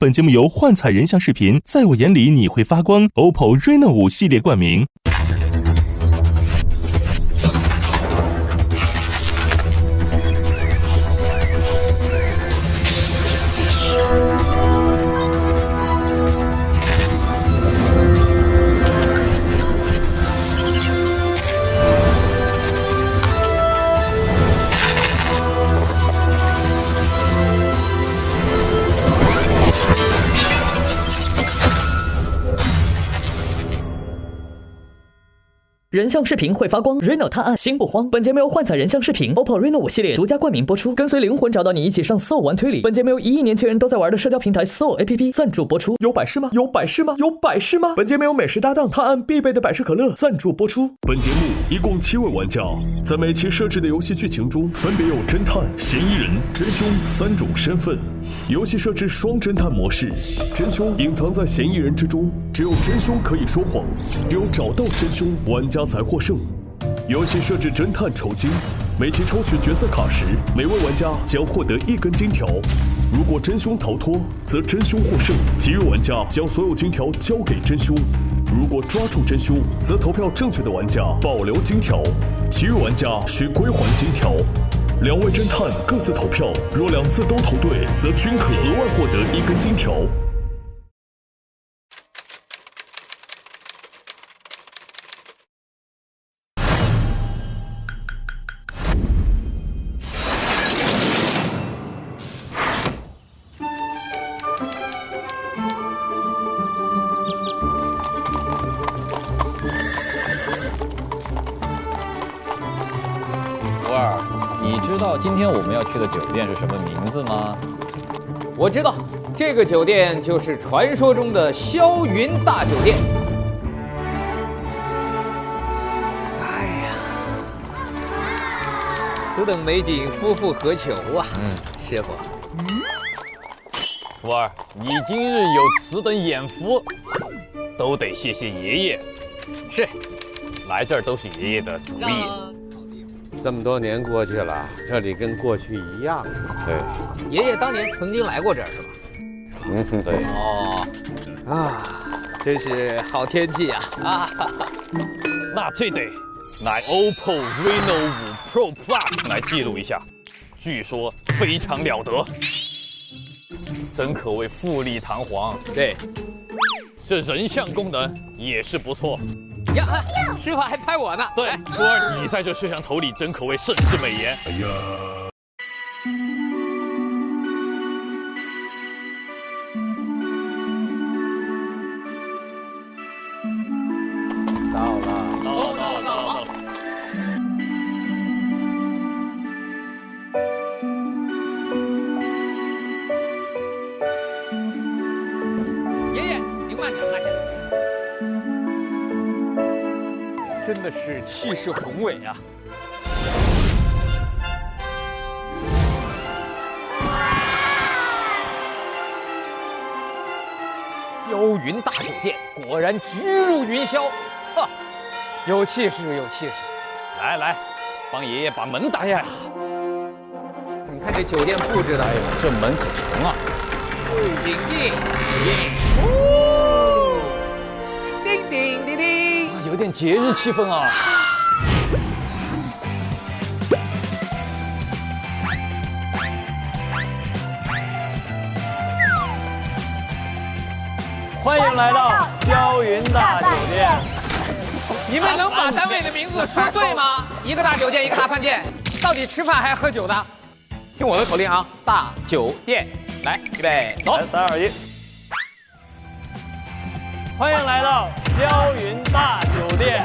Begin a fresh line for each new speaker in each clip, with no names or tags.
本节目由幻彩人像视频在我眼里你会发光 OPPO Reno5 系列冠名。
人像视频会发光 ，Reno 探案心不慌。本节目由幻彩人像视频 OPPO Reno5 系列独家冠名播出，跟随灵魂找到你，一起上 Soul 玩推理。本节目由1亿年轻人都在玩的社交平台 Soul APP 赞助播出。
有百事吗？有百事吗？有百事吗？本节目由美食搭档探案必备的百事可乐赞助播出。本节目一共7位玩家，在每期设置的游戏剧情中，分别有侦探、嫌疑人、真凶3种身份。游戏设置双侦探模式，真凶隐藏在嫌疑人之中，只有真凶可以说谎，只有找到真凶，玩家才获胜。游戏设置侦探酬金，每期抽取角色卡时，每位玩家将获得1根金条。如果真凶逃脱，则真凶获胜，其余玩家将所有金条交给真凶。如果抓住真凶，则投票正确的玩家保留金条，其余玩家需归还金条。2位侦探各自投票，若2次都投对，则均可额外获得1根金条。
徒儿，你知道今天我们要去的酒店是什么名字吗？
我知道，这个酒店就是传说中的霄云大酒店。哎呀，此等美景，夫复何求啊！师傅。
徒儿，你今日有此等眼福，都得谢谢爷爷。
是，
来这儿都是爷爷的主意。
这么多年过去了，这里跟过去一样。
对，
爷爷当年曾经来过这儿，是吧？
对。
哦，真是好天气呀！
那这得拿 OPPO Reno5 Pro Plus 来记录一下，据说非常了得，真可谓富丽堂皇。
对，
这人像功能也是不错。
呀，师傅还拍我呢。
对，徒儿，你在这摄像头里真可谓盛世美颜。哎呀。
到了。
爷爷，您慢点，慢点。真的是气势宏伟啊！霄云大酒店果然直入云霄，哈，有气势，有气势。
来，帮爷爷把门打开。
你看这酒店布置的，
哎呦，这门可成啊！
请进。叮叮叮叮，
有点节日气氛啊！
欢迎来到霄云大酒店。
你们能把单位的名字说对吗？一个大酒店，一个大饭店，到底吃饭还是喝酒的？听我的口令啊，大酒店，来，预备，走。
来，3、2、1。欢迎来到霄云大酒店。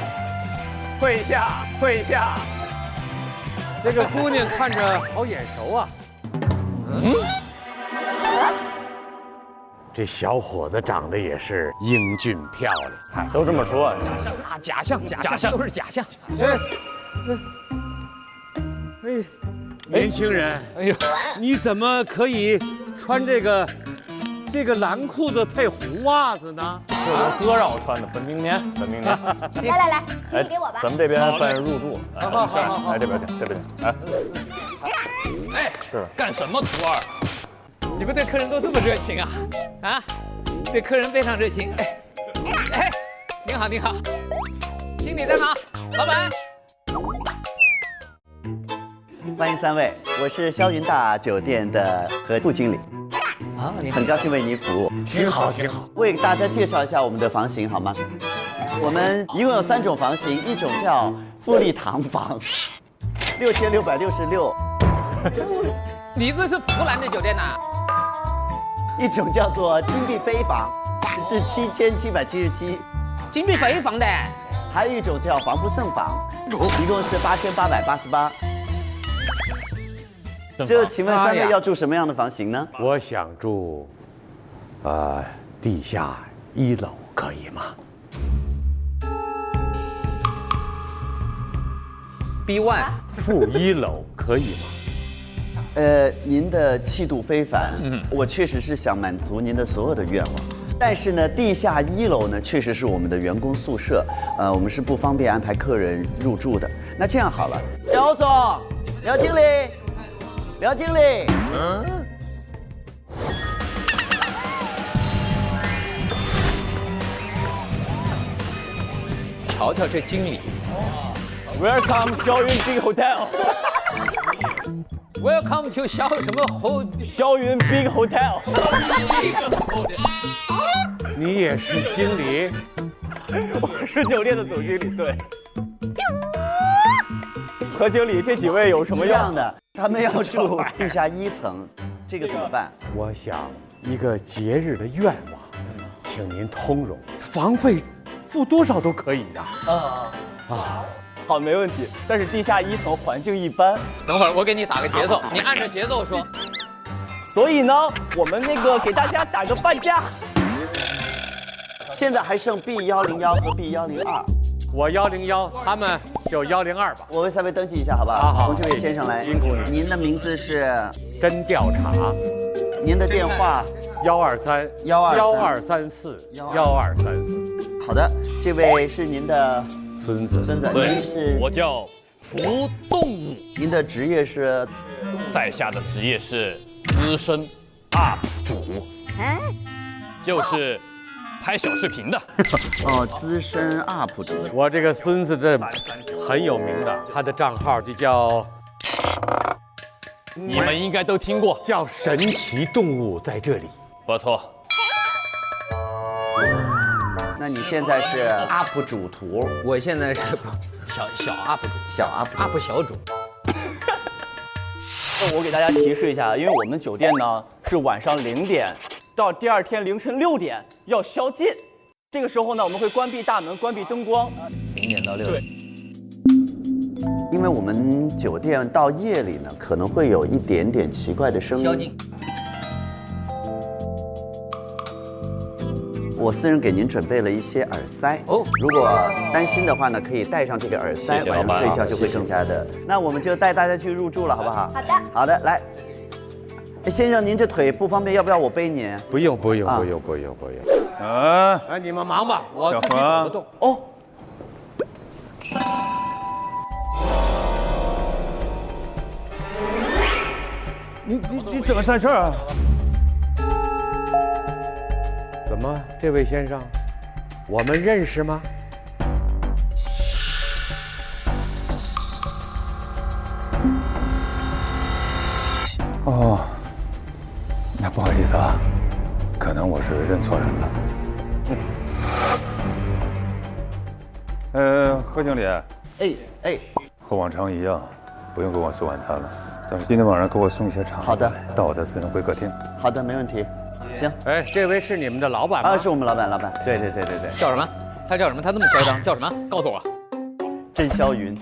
跪下，跪下。
这个姑娘看着好眼熟啊。这小伙子长得也是英俊漂亮，
嗨，都这么说。
假象都是假象。
年轻人，哎呦，你怎么可以穿这个蓝裤子配红袜子呢？
这我哥让我穿的，本命年。
来，请你给我吧。
咱们这边办入住，
好，
来这边请，这边请。哎，
是干什么，徒儿？
你们对客人都这么热情啊？啊，对客人非常热情。哎，您好，您好，经理在哪？老板。
欢迎3位，我是霄云大酒店的副经理。
啊，你好，
很高兴为您服务。
挺好，挺好。
为大家介绍一下我们的房型好吗？我们一共有3种房型，一种叫富丽堂房，6666；
你这是湖南的酒店呐？
一种叫做金碧飞房，是7777；
金碧飞房的。
还有一种叫防不胜房，一共是8888。这请问3位要住什么样的房型呢？
我想住，地下1楼可以吗
？B1，
负1楼可以吗？
您的气度非凡，我确实是想满足您的所有的愿望。但是呢，地下1楼呢，确实是我们的员工宿舍，我们是不方便安排客人入住的。那这样好了，廖总、廖经理。廖经理，
瞧瞧这经理
Welcome 霄云 Big Hotel。
，Welcome to 什么
霄云 Big Hotel。
你也是经理？
我是酒店的总经理，对。何经理，这几位有什么
这样的？他们要住地下1层，这个怎么办？
我想一个节日的愿望，请您通融，房费付多少都可以呀。
好，没问题。但是地下1层环境一般。
等会儿我给你打个节奏，你按着节奏说。
所以呢，我们给大家打个半价。
现在还剩 B101和 B102。
我101，他们就102吧。
我为3位登记一下，好不好？
好，
从这位先生来。
辛苦你。
您的名字是？
真调查。
您的电话
？1231234。
好的，这位是您的
孙子。
对，
您是？
我叫福动武。
您的职业是？
在下的职业是资深 UP 主，就是拍小视频的。
资深 UP 主。
我这个孙子这很有名的，他的账号就叫，
你们应该都听过，
叫神奇动物在这里。
不错。
那你现在是 UP 主图？
我现在是小 UP 主，
小 UP
小主。
我给大家提示一下，因为我们酒店呢是晚上0点到第2天凌晨6点要宵禁，这个时候呢我们会关闭大门、关闭灯光。
0点到6点。对。
因为我们酒店到夜里呢，可能会有一点点奇怪的声音。
宵禁。
我私人给您准备了一些耳塞如果担心的话呢，可以戴上这个耳塞，晚上睡觉就会更加的。那我们就带大家去入住了，好不好？
好的。
好的，来，先生，您这腿不方便，要不要我背您？
不用。你们忙吧，我自己走得动。
你怎么在这儿啊？
怎么，这位先生，我们认识吗？
那不好意思啊，可能我是认错人了。何经理，和往常一样，不用给我送晚餐了，但是今天晚上给我送一些茶。
好的，
到我的私人会客厅。
好的，没问题。行。
这位是你们的老板吗？
是我们老板。对。
叫什么？他叫什么？他这么嚣张，叫什么？告诉我。
真霄云。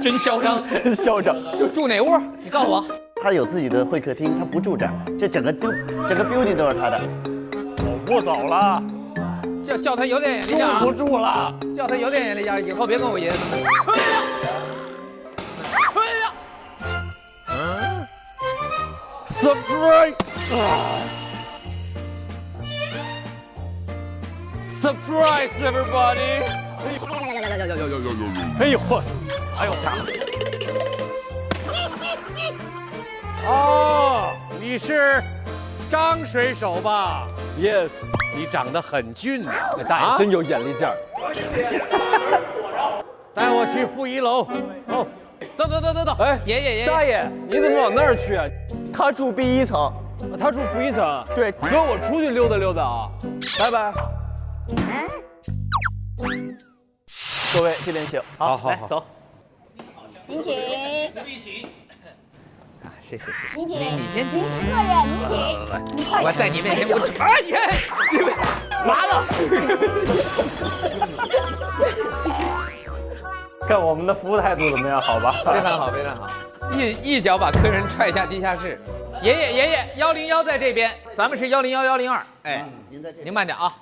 真嚣张，
真嚣张。
就住哪屋？你告诉我。
他有自己的会客厅，他不住这儿，这整个 building 都是他的。
我不走了。
叫他有点眼力劲啊！
不住了。
叫他有点眼力劲，以后别跟我爷爷这么。
Surprise! Surprise, everybody!
哎呦嚯！哎呦家伙！你是张水手吧
？Yes，
你长得很俊啊，
大爷真有眼力劲儿。
带我去负1楼。
哦，
走。
哎，
爷，
大爷，你怎么往那儿去啊？
他住 B1层，
他住负1层。
对，
哥，我出去溜达溜达啊，拜拜。
各位这边请。
好
来走。
您请。
啊，谢谢。
您请。
你先请。
您是客人，您请。您快点。
我在你面前，我
哎呀，麻了。
看我们的服务态度怎么样？好吧？
非常好，非常好。一脚把客人踹下地下室。爷爷，101在这边，咱们是101、102。哎，您慢点啊。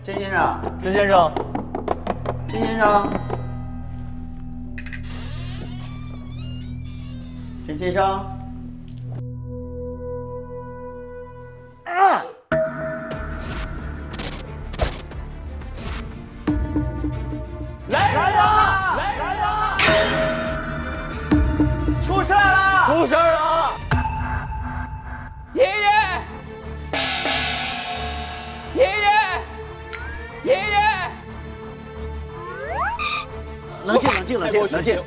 甄先生，
甄先生，
甄先生，甄先生，
来呀！出事了！出事了！
爷爷，
冷静，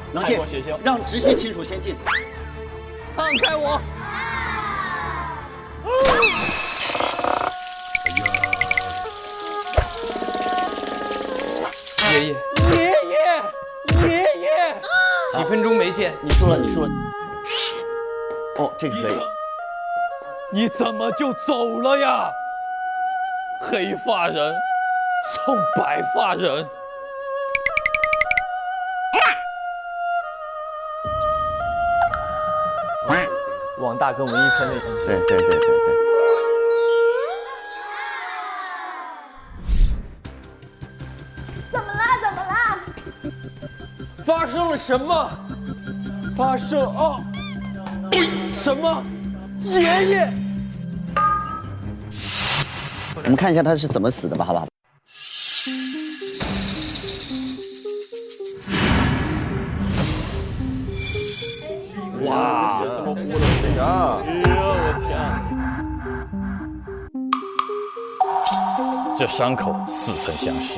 让直系亲属先进。
放开我！爷爷，几分钟没见，
你输了。
哦，这个可以。
你怎么就走了呀？黑发人送白发人。
网大跟文艺片那场戏。
对。
怎么了？
发生了什么？什么？爷爷！
我们看一下他是怎么死的吧，好不好？
哇，这么糊的呀！哎呦，我天！
这伤口似曾相识。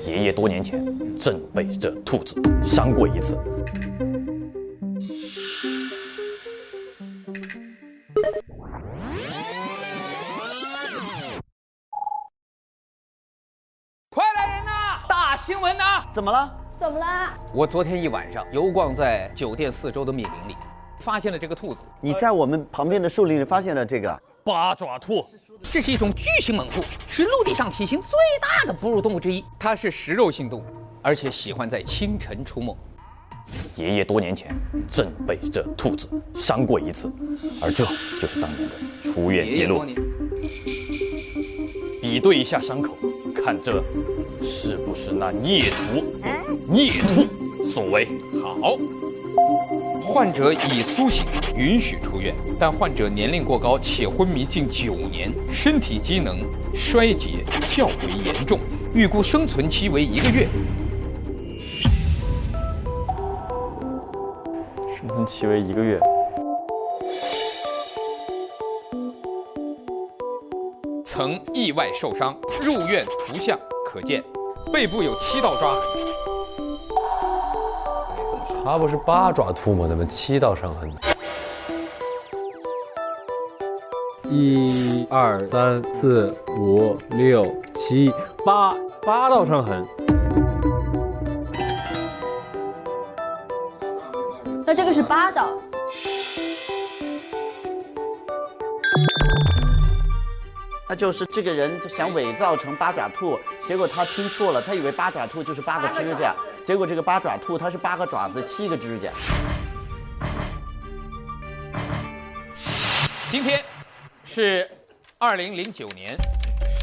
爷爷多年前正被这兔子伤过一次。
快来人呐！大新闻呐！
怎么了？
我昨天一晚上游逛在酒店4周的密林里，发现了这个兔子。
你在我们旁边的树林里发现了这个
八爪兔，
这是一种巨型猛兔，是陆地上体型最大的哺乳动物之一。它是食肉性动物，而且喜欢在清晨出没。
爷爷多年前正被这兔子伤过一次，而这就是当年的出院记录。比对一下伤口，看这是不是那孽兔所为？好，
患者已苏醒，允许出院，但患者年龄过高且昏迷近9年，身体机能衰竭较为严重，预估生存期为1个月。
生存期为1个月。
曾意外受伤，入院图像可见，背部有7道抓痕。
他不是8爪兔吗？怎么7道伤痕？1、2、3、4、5、6、7、8道伤痕。
那这个是8道。
那就是这个人想伪造成8爪兔，结果他听错了，他以为8爪兔就是8个指甲，结果这个8爪兔它是8个爪子7个指甲。
今天是2009年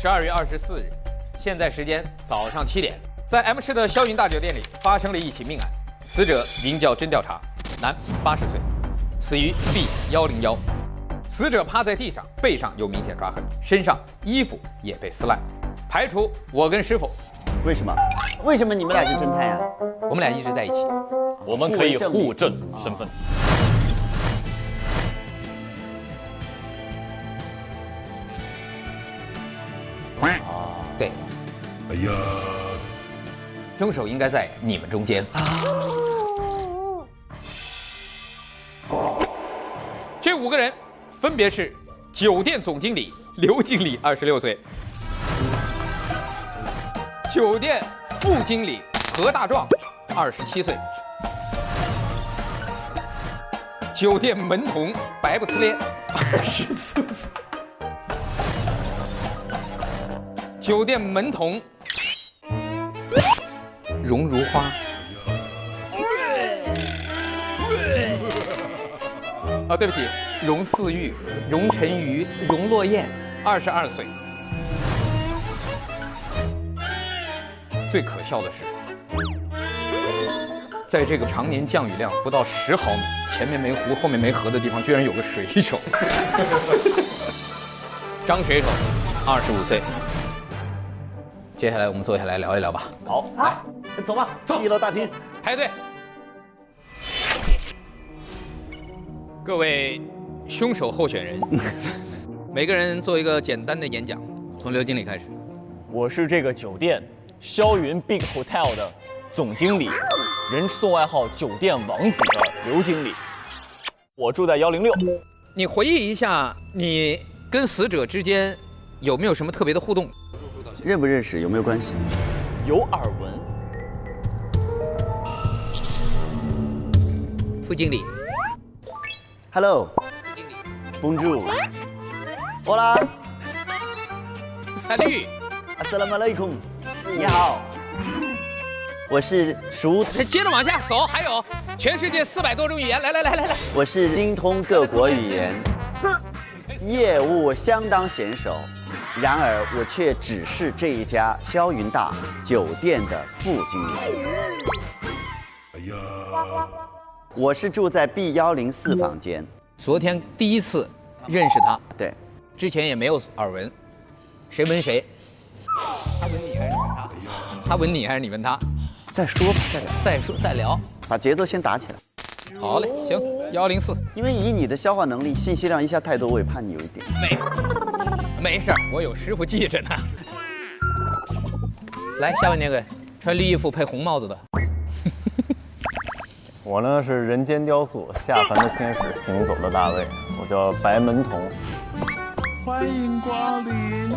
12月24日，现在时间早上7点，在 M 市的霄云大酒店里发生了一起命案，死者名叫甄调查，男，80岁，死于 B101。死者趴在地上，背上有明显抓痕，身上衣服也被撕烂，排除我跟师傅。
为什么？为什么你们俩是侦探呀？
我们俩一直在一起，
我们可以互证身份。
对。哎呀，凶手应该在你们中间。这5个人分别是酒店总经理刘经理26岁，酒店副经理何大壮27岁，酒店门童白不呲咧24岁，酒店门童荣如花。哦，对不起，荣似玉、荣晨瑜、荣落雁，22岁。最可笑的是，在这个常年降雨量不到10毫米、前面没湖、后面没河的地方，居然有个水手。张水手，25岁。接下来我们坐下来聊一聊吧。
好，来，走吧，走1楼大厅
排队。各位凶手候选人，每个人做一个简单的演讲，从刘经理开始。
我是这个酒店霄云 Big Hotel 的总经理，人送外号酒店王子的刘经理。我住在106。
你回忆一下，你跟死者之间有没有什么特别的互动？
认不认识？有没有关系？
有耳闻。
副经理。
Hello，Bonjour，Hola，
Salut，
Assalamualaikum， 你好，我是
接着往下走，还有全世界400多种语言，来，
我是精通各国语言，业务相当娴熟，然而我却只是这一家霄云大酒店的副经理。哎呀。我是住在 B104房间。
昨天第一次认识他，
对，
之前也没有耳闻，谁闻谁？他闻你还是你闻他？他闻你还是你闻他？
再说吧，
再说再聊，
把节奏先打起来。
好嘞，行，104。
因为以你的消化能力，信息量一下太多，我也怕你有一点。
没事儿，我有师傅记着呢。来，下面那个穿绿衣服配红帽子的。
我呢是人间雕塑，下凡的天使，行走的大卫，我叫白门童。
欢迎光临。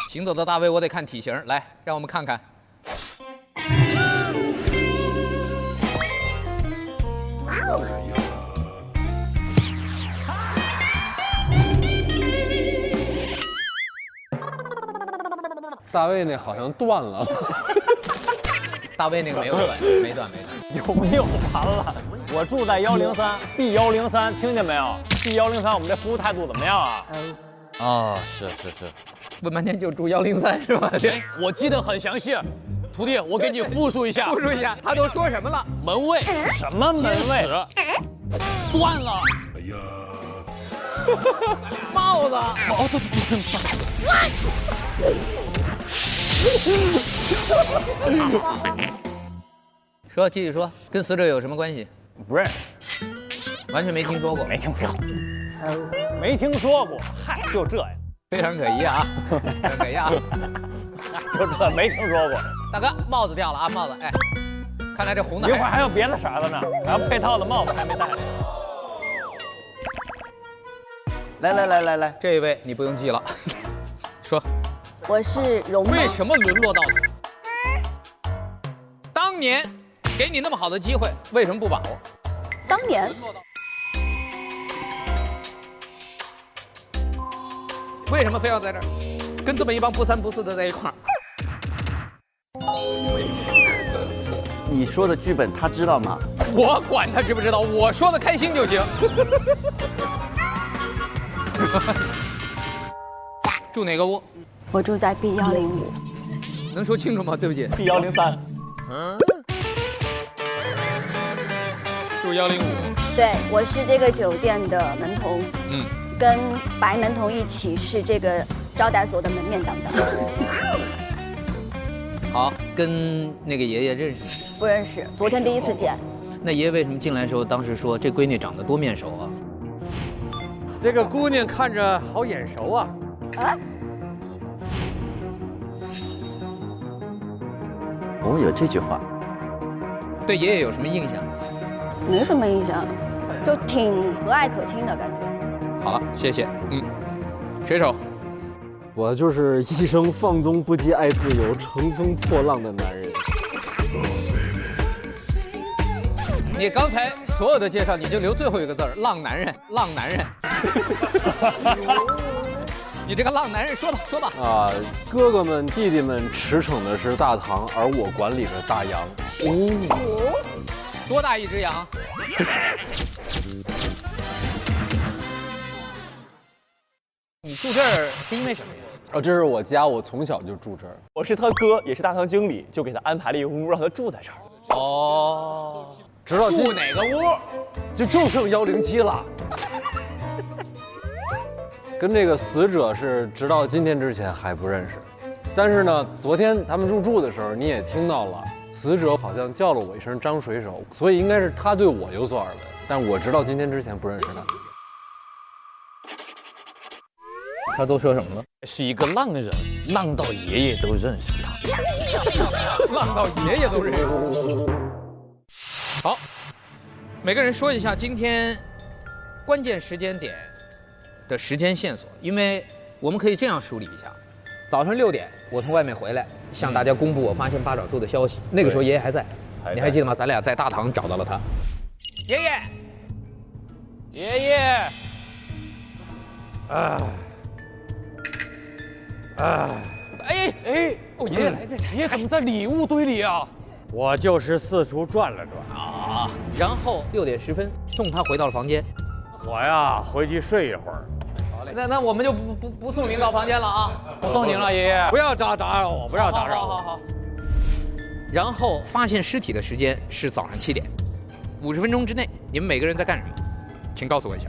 行走的大卫，我得看体型，来，让我们看看。
大卫那好像断了。
大卫那个没有断，没断。
有没有完了？我住在103 B103，听见没有 ？B103，我们这服务态度怎么样啊？
哦，是，问半天就住103是吧？
我记得很详细。
徒弟，我给你复述一下。
复述一下，他都说什么了？
门卫
什么门卫？
断了。哎呀，
帽子。
哦，对。
说，继续说，跟死者有什么关系？
不认
识，完全没听说过。
没听说过。没听说过。嗨，就这样。
非常可疑啊，非常可疑啊。
就这没听说过。
大哥，帽子掉了啊，帽子。哎，看来这红的。
一会儿还有别的色子呢，还有配套的帽子还没戴呢。
来，
这一位你不用记了。说，
我是容妈。
为什么沦落到此？当年给你那么好的机会，为什么不把握？
当年。
为什么非要在这儿，跟这么一帮不三不四的在一块儿？
你说的剧本他知道吗？
我管他知不知道，我说的开心就行。住哪个屋？
我住在 B105。
能说清楚吗？对不起。
B103。
住105。
对，我是这个酒店的门童。跟白门童一起是这个招待所的门面担当。
好，跟那个爷爷认识吗？
不认识，昨天第一次见。
那爷爷为什么进来的时候当时说这闺女长得多面熟啊？
这个姑娘看着好眼熟啊。啊？
哦，有这句话。
对爷爷有什么印象？
没什么印象，就挺和蔼可亲的感觉。
好了，谢谢。水手，
我就是一生放纵不羁爱自由、乘风破浪的男人。
你刚才所有的介绍，你就留最后一个字儿“浪男人”，浪男人。你这个浪男人，说吧。
啊，哥哥们、弟弟们驰骋的是大唐，而我管理着大洋。
哦，多大一只羊？你住这儿是因为什么呀？
哦，这是我家，我从小就住这儿。
我是他哥，也是大堂经理，就给他安排了一屋，让他住在这儿。
哦，
直到
住哪个屋？
就剩107了。跟这个死者是直到今天之前还不认识，但是呢，昨天他们入住的时候你也听到了，死者好像叫了我一声张水手，所以应该是他对我有所耳闻，但我直到今天之前不认识他。
他都说什么了？
是一个浪人，浪到爷爷都认识他。
浪到爷爷都认识。好，每个人说一下今天关键时间点的时间线索，因为我们可以这样梳理一下：早上6点，我从外面回来，向大家公布我发现八爪猪的消息。那个时候爷爷还在，你还记得吗？咱俩在大堂找到了他。爷爷，哦，爷爷来，
爷爷怎么在礼物堆里啊？我就是四处转了转啊。
然后6点10分送他回到了房间。
我呀，回去睡一会儿。
那我们就不送您到房间了啊，不送您了，爷爷。
不要打扰我，不要打扰我。
好。然后发现尸体的时间是早上7点，50分钟之内，你们每个人在干什么？请告诉我一下。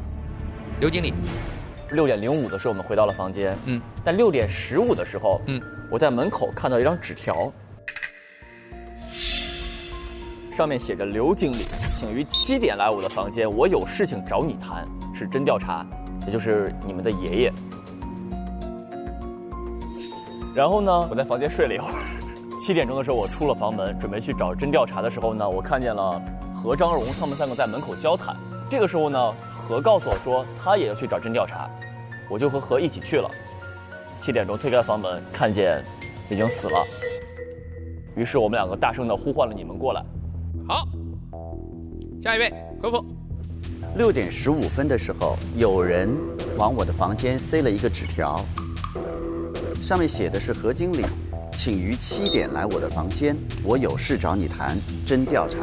刘经理。
6点05的时候，我们回到了房间。但6点15的时候，我在门口看到一张纸条，上面写着：“刘经理，请于7点来我的房间，我有事情找你谈，是真调查，也就是你们的爷爷。”然后呢，我在房间睡了一会儿。7点钟的时候，我出了房门，准备去找真调查的时候呢，我看见了何、张荣他们3个在门口交谈。这个时候呢，何告诉我说他也要去找真调查，我就和何一起去了。7点钟推开房门，看见已经死了。于是我们2个大声地呼唤了你们过来。
好，下一位何父。
6点15分的时候，有人往我的房间塞了一个纸条，上面写的是：“何经理，请于7点来我的房间，我有事找你谈，真调查。”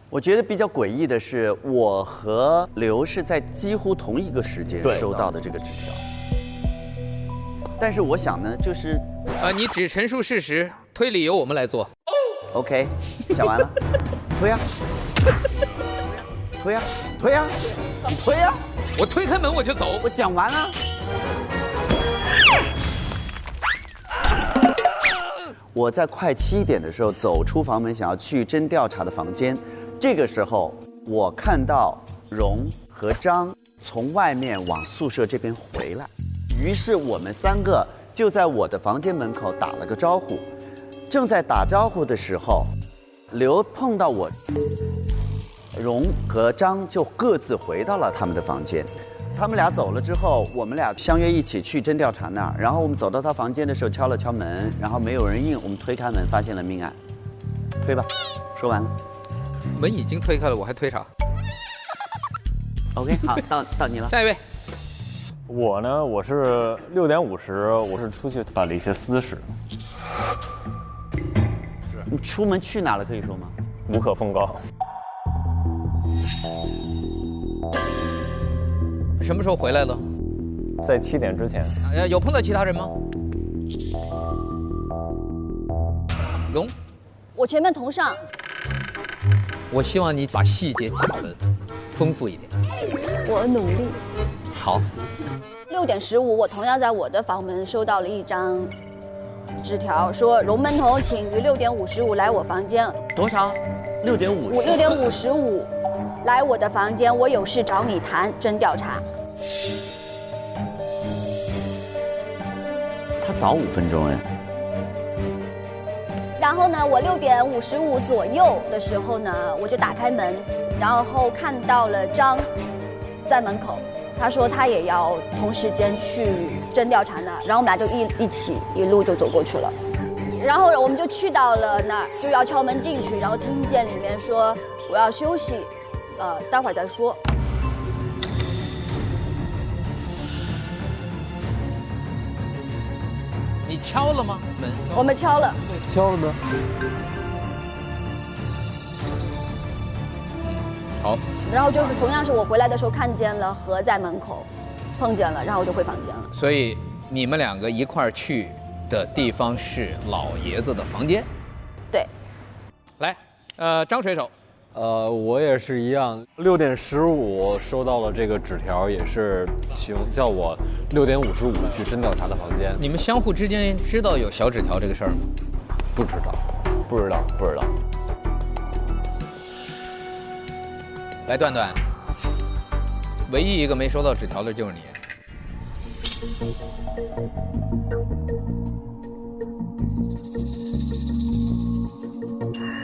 我觉得比较诡异的是，我和刘是在几乎同一个时间收到的这个纸条。但是我想呢，就是
你只陈述事实，推理由我们来做。
OK， 讲完了，推呀，推呀，推呀，你推呀，
我推开门我就走。
我讲完了。我在快7点的时候走出房门，想要去侦调查的房间。这个时候，我看到荣和张从外面往宿舍这边回来，于是我们3个就在我的房间门口打了个招呼。正在打招呼的时候，刘碰到我，荣和张就各自回到了他们的房间。他们俩走了之后，我们俩相约一起去侦调查那儿。然后我们走到他房间的时候，敲了敲门，然后没有人应，我们推开门发现了命案。推吧，说完了。
门已经推开了，我还推啥
？OK， 好，到你了。
下一位。
我呢，我是6点50，我是出去办了一些私事。
你出门去哪了？可以说吗？
无可奉告。
什么时候回来的？
在7点之前。
有碰到其他人吗？荣，
我前面同上。
我希望你把细节讲得丰富一点。
我努力。
好。
6点15，我同样在我的房门收到了一张纸条，说荣门童请于6点55来我房间。
多少？6点5。
6点55。来我的房间，我有事找你谈，侦调查。
他早5分钟哎。
然后呢，我6点55左右的时候呢，我就打开门，然后看到了张在门口，他说他也要同时间去侦调查那，然后我们俩就一起一路就走过去了。然后我们就去到了那儿，就要敲门进去，然后听见里面说我要休息。待会儿再说。
你敲了吗？门？
我们敲了。
敲了吗？
好。
然后就是同样是我回来的时候看见了何在门口，碰见了，然后我就回房间了。
所以你们2个一块儿去的地方是老爷子的房间。
对。
来，张水手。
我也是一样，6点15收到了这个纸条，也是叫我6点55去侦调查的房间。
你们相互之间知道有小纸条这个事儿吗？
不知道。
来，段段，唯一一个没收到纸条的就是你。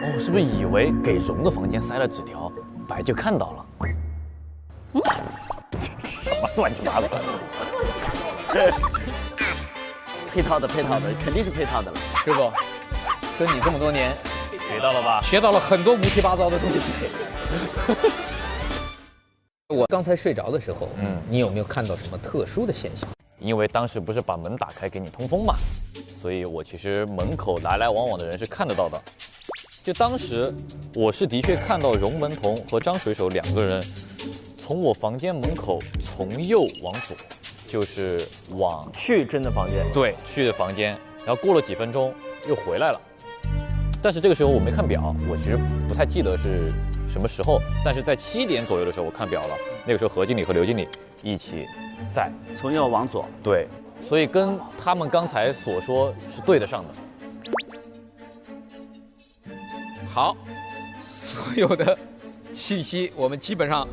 哦，是不是以为给荣的房间塞了纸条，白就看到了？什么乱七八糟？
配套的，肯定是配套的了。
师傅，跟你这么多年，
学到了吧？
学到了很多乌七八糟的东西。我刚才睡着的时候，你有没有看到什么特殊的现象？
因为当时不是把门打开给你通风嘛，所以我其实门口来来往往的人是看得到的。就当时我是的确看到荣门童和张水手2个人从我房间门口从右往左，就是往
去真的房间。
对，去的房间，然后过了几分钟又回来了。但是这个时候我没看表，我其实不太记得是什么时候，但是在7点左右的时候我看表了，那个时候何经理和刘经理一起在
从右往左。
对，所以跟他们刚才所说是对得上的。
好，所有的信息我们基本上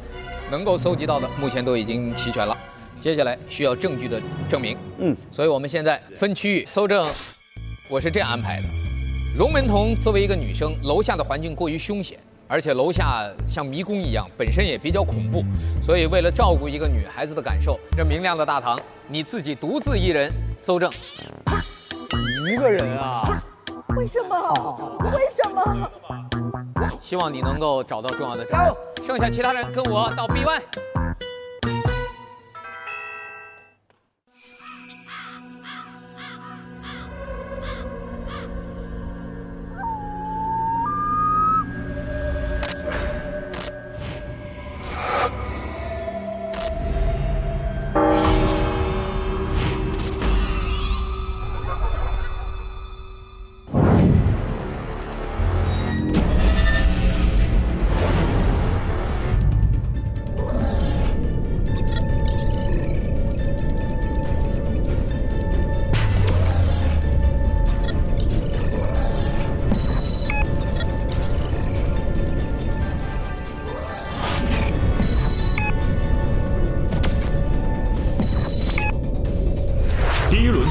能够搜集到的，目前都已经齐全了。接下来需要证据的证明。所以我们现在分区域搜证。我是这样安排的：荣门童作为一个女生，楼下的环境过于凶险，而且楼下像迷宫一样，本身也比较恐怖，所以为了照顾一个女孩子的感受，这明亮的大堂，你自己独自一人搜证。
1个人啊？
为什么？为什么？
希望你能够找到重要的证据。剩下其他人跟我到 B1。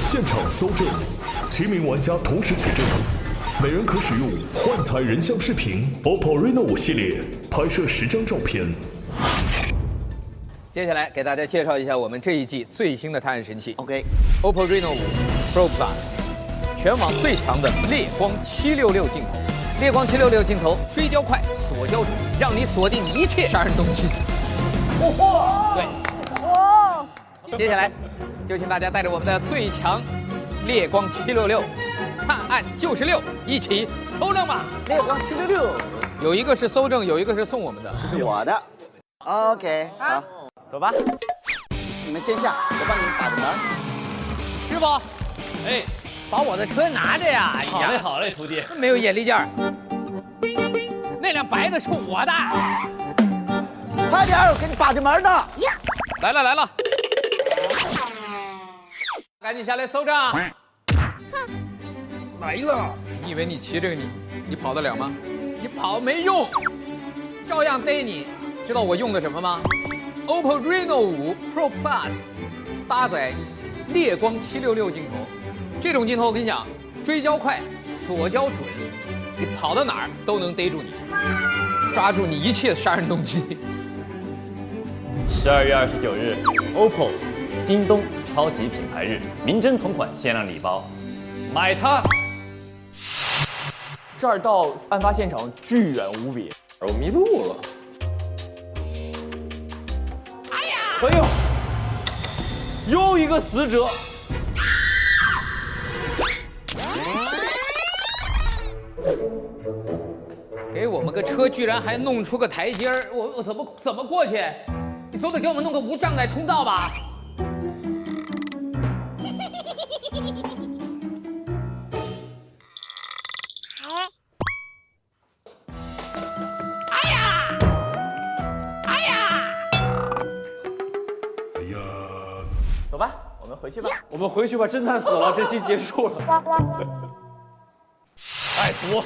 现场搜证，7名玩家同时取证，每人可使用幻彩人像视频 OPPO Reno 5系列拍摄10张照片。
接下来给大家介绍一下我们这一季最新的探案神器
OK，OPPO
Reno 5 Pro Plus， 全网最强的猎光766镜头。猎光766镜头追焦快，锁焦准，让你锁定一切杀人动机。对。接下来就请大家带着我们的最强猎光766探案96一起搜证吧。
猎光766，
有一个是搜证，有一个是送我们的，
这是我的。OK， 好，走吧。你们先下，我帮你们把着门。
师傅，哎，把我的车拿着呀！
好嘞，好嘞，徒弟。
没有眼力劲儿。那辆白的是我的。
快点，我给你把着门呢。
来了来了。赶紧下来搜证！来了！你以为你骑这个你跑得了吗？你跑没用，照样逮你。知道我用的什么吗 ？OPPO Reno 5 Pro Plus 搭载猎光766镜头，这种镜头我跟你讲，追焦快，锁焦准，你跑到哪儿都能逮住你，抓住你一切杀人动机。
12月29日 ，OPPO 京东超级品牌日，名真同款限量礼包，买它！
这儿到案发现场巨远无比，
我迷路了。
哎呦，又一个死者！
给我们个车，居然还弄出个台阶儿，我怎么过去？你总得给我们弄个无障碍通道吧？
走吧，我们回去吧。我们回去吧，侦探死了，这期结束了。
爱徒，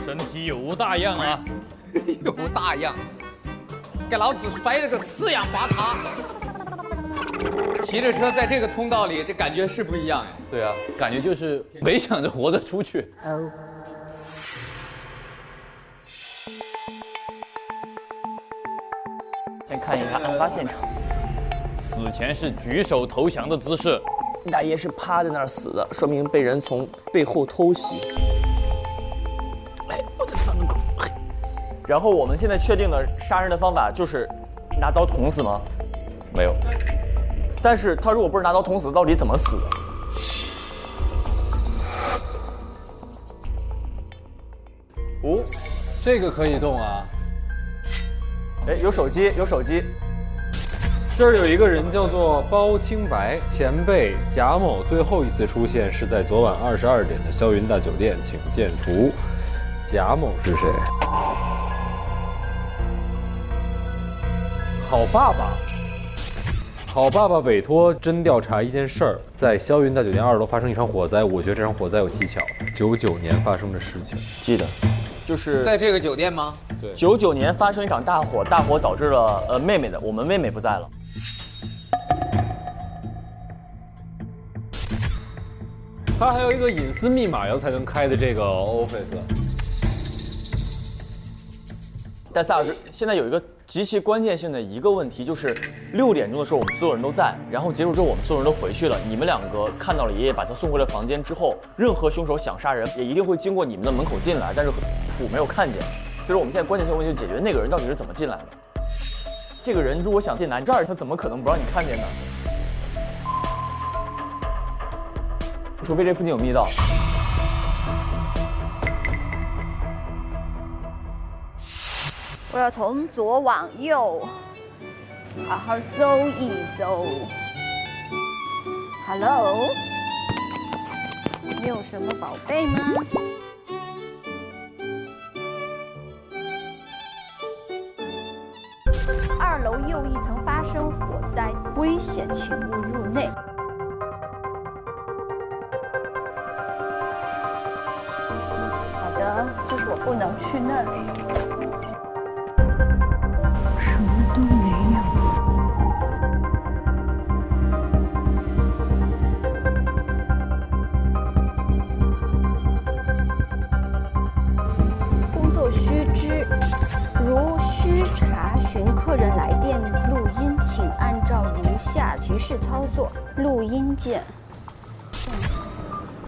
身体有无大恙啊？
有大恙，给老子摔了个四仰八叉。骑着车在这个通道里，这感觉是不一样哎。
对啊，感觉就是没想着活着出去。
先看一看案发现场。
死前是举手投降的姿势，
大爷是趴在那儿死的，说明被人从背后偷袭。哎，我再翻个滚。然后我们现在确定的杀人的方法就是拿刀捅死吗？
没有。
但是他如果不是拿刀捅死，到底怎么死的？
哦，这个可以动啊。
哎，有手机，有手机。
这儿有一个人叫做包清白，前辈贾某最后一次出现是在昨晚22点的霄云大酒店，请见图。贾某是谁？好爸爸。好爸爸委托侦调查一件事儿，在霄云大酒店2楼发生一场火灾，我觉得这场火灾有蹊跷。99年发生的事情，
记得，就是
在这个酒店吗？
对。
99年发生一场大火，大火导致了我们妹妹不在了。
他还有一个隐私密码要才能开的这个 Office。
但萨老师，现在有一个极其关键性的一个问题，就是6点钟的时候我们所有人都在，然后结束之后我们所有人都回去了。你们2个看到了爷爷把他送回了房间之后，任何凶手想杀人也一定会经过你们的门口进来，但是土没有看见。所以我们现在关键性问题就解决那个人到底是怎么进来的。这个人如果想进来这儿，他怎么可能不让你看见呢？除非这附近有密道。
我要从左往右，好好搜一搜。Hello， 你有什么宝贝吗？2楼右翼曾发生火灾，危险，请勿入内。好的，就是我不能去那里。什么都没有。式操作，录音键。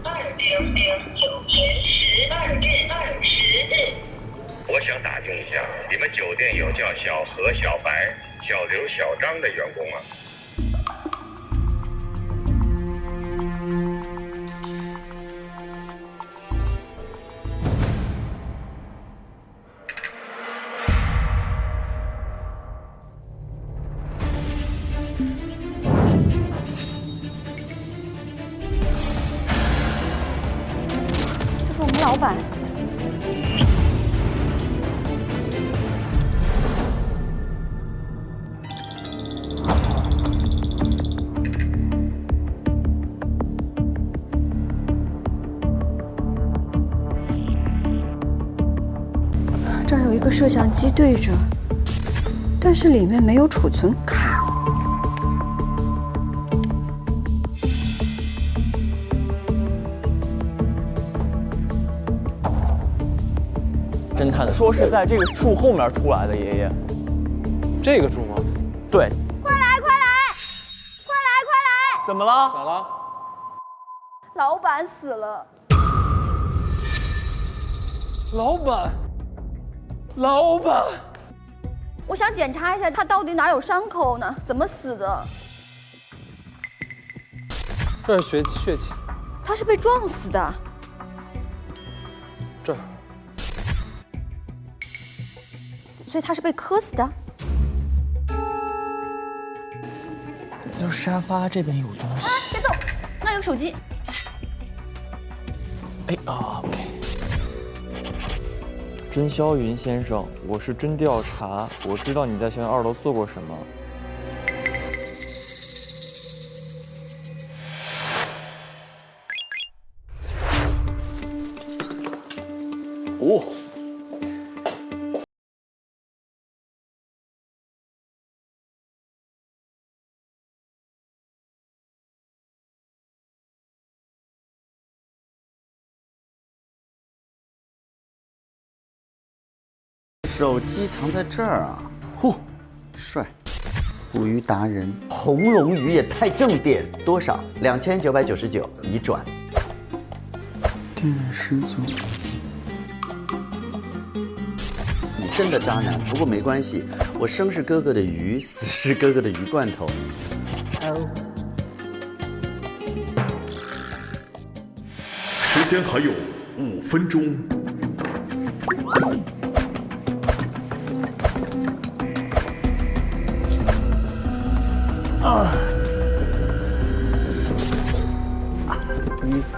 2009年12月20日。我想打听一下，你们酒店有叫小何、小白、小刘、小张的员工吗？
这是我们老板。这儿有一个摄像机对着，但是里面没有储存卡。
侦探说是在这个树后面出来的，爷爷。
这个树吗？
对。
快来！
怎么了？
咋了？
老板死了。
老板，
我想检查一下他到底哪有伤口呢？怎么死的？
这是血气。
他是被撞死的。
这儿。
所以他是被磕死的。
就是沙发这边有东西。
别动，那有个手机。
OK。甄霄云先生，我是真调查，我知道你在校园2楼做过什么。
哦。手机藏在这儿啊！嚯，帅！捕鱼达人，红龙鱼也太正点，多少？2999，已转。电缆失踪。你真的渣男，不过没关系，我生是哥哥的鱼，死是哥哥的鱼罐头。
时间还有5分钟。
衣服。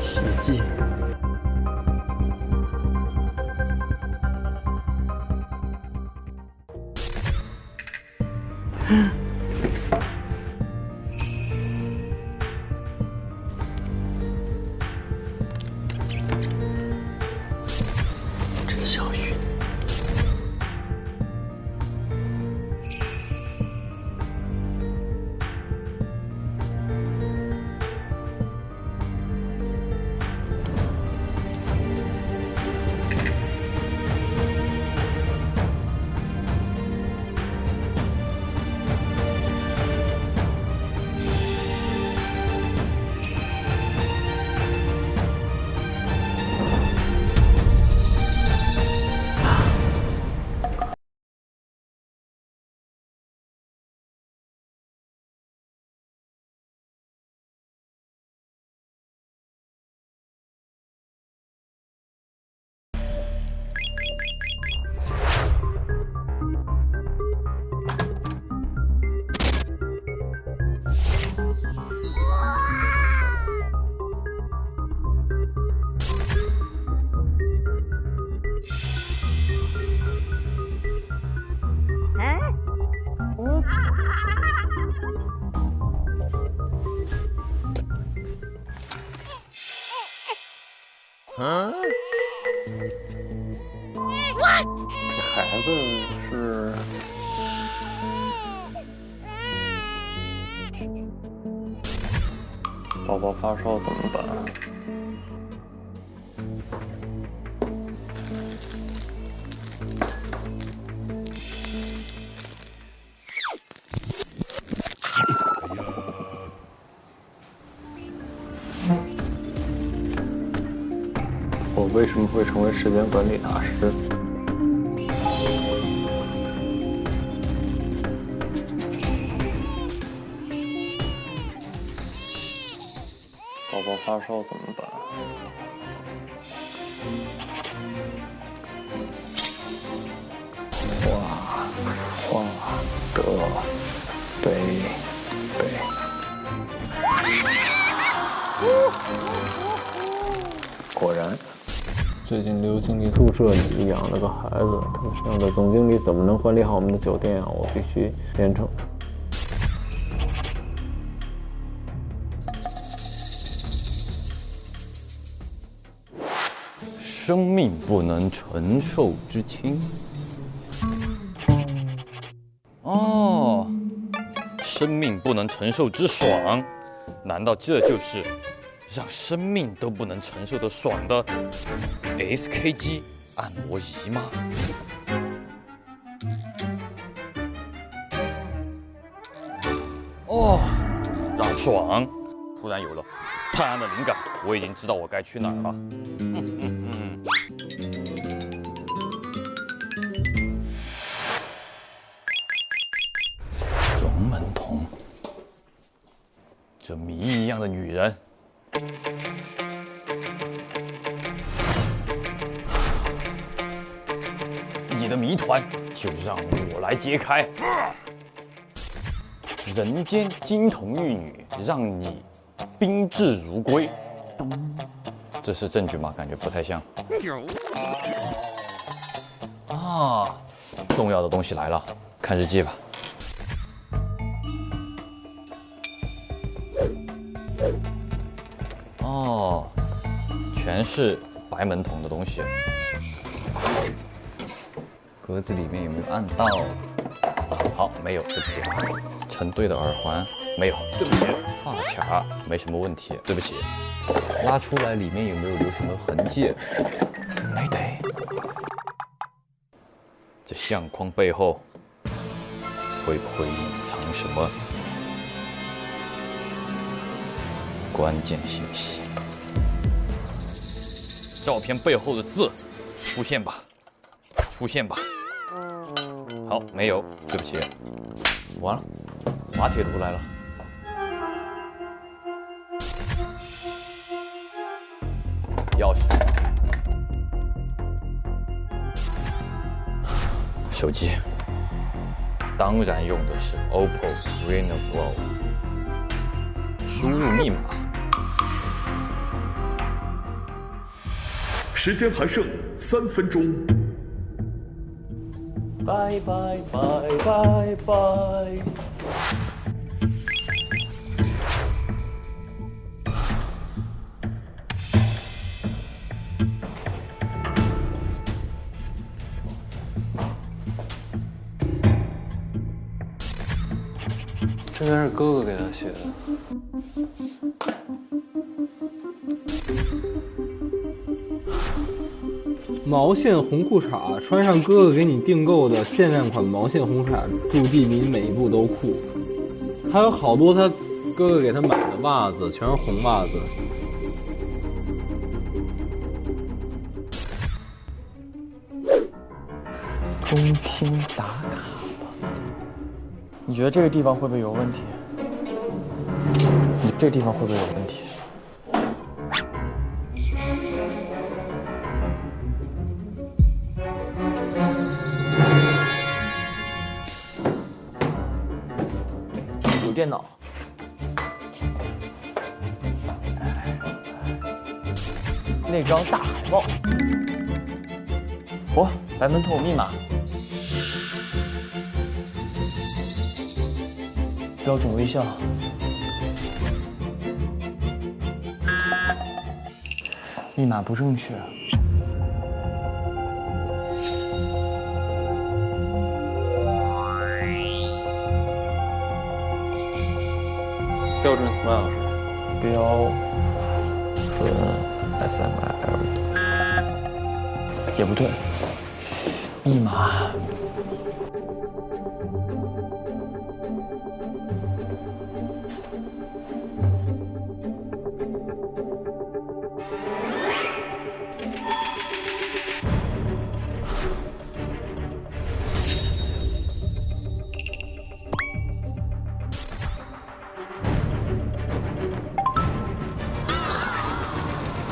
洗剂。真小雨。
子是宝宝发烧怎么办？我为什么会成为时间管理大师？宝宝发烧怎么办？花的北。果然，最近刘经理宿舍里养了个孩子，他们这样的总经理怎么能管理好我们的酒店啊？我必须严惩他。
生命不能承受之轻。哦，生命不能承受之爽，难道这就是让生命都不能承受的爽的 SKG 按摩仪吗？哦，让爽！突然有了探案的灵感，我已经知道我该去哪儿了。龙门童，这谜一样的女人。你的谜团就让我来揭开。人间金童玉女，让你宾至如归，这是证据吗？感觉不太像。啊，重要的东西来了，看日记吧。哦，全是白门童的东西。格子里面有没有按到？好，没有，对不起。成对的耳环没有，对不起。发卡没什么问题，对不起。拉出来里面有没有留什么痕迹？没得。这相框背后会不会隐藏什么关键信息？照片背后的字出现吧，出现吧。好，没有，对不起。完了，滑铁卢来了。钥匙，手机，当然用的是 OPPO Reno Pro。输入密码。
时间还剩3分钟。
拜拜拜拜拜。
这应该是哥哥给他写的。毛线红裤衩，穿上哥哥给你订购的限量款毛线红裤衩，祝地民每一步都酷。还有好多他哥哥给他买的袜子，全是红袜子。
中厅打卡吧。你觉得这个地方会不会有问题？你这个地方会不会有问题？有电脑。那张大海报。哦，白门童有密码。标准微笑。密码不正确。
标准 smile 是
标准 SMIL 也不对，密码。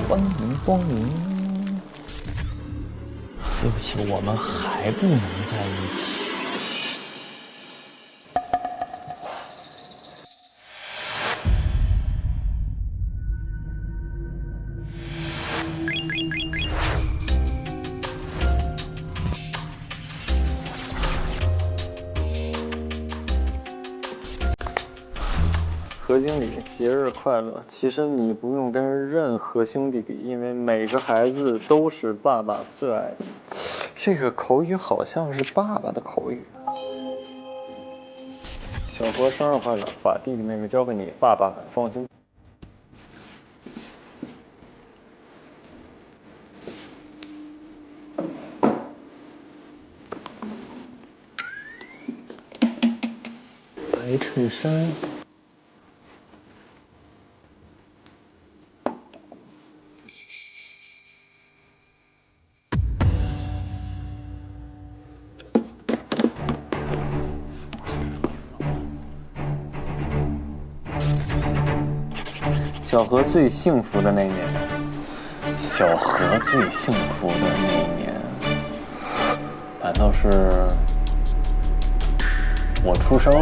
欢迎光临。对不起，我们还不能在一起。
何经理，节日快乐！其实你不用跟任何兄弟比，因为每个孩子都是爸爸最爱的。这个口语好像是爸爸的口语。小何生日快乐！把弟弟妹妹交给你，爸爸很放心。白衬衫。小何最幸福的那年，小何最幸福的那年，难道是我出生？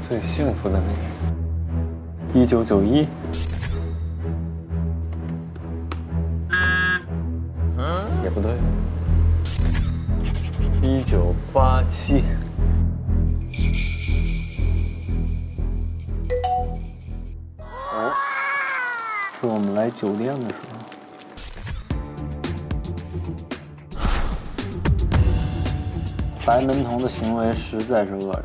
最幸福的那年，1991。也不对，1987。哦，是我们来酒店的时候。白门童的行为实在是恶人，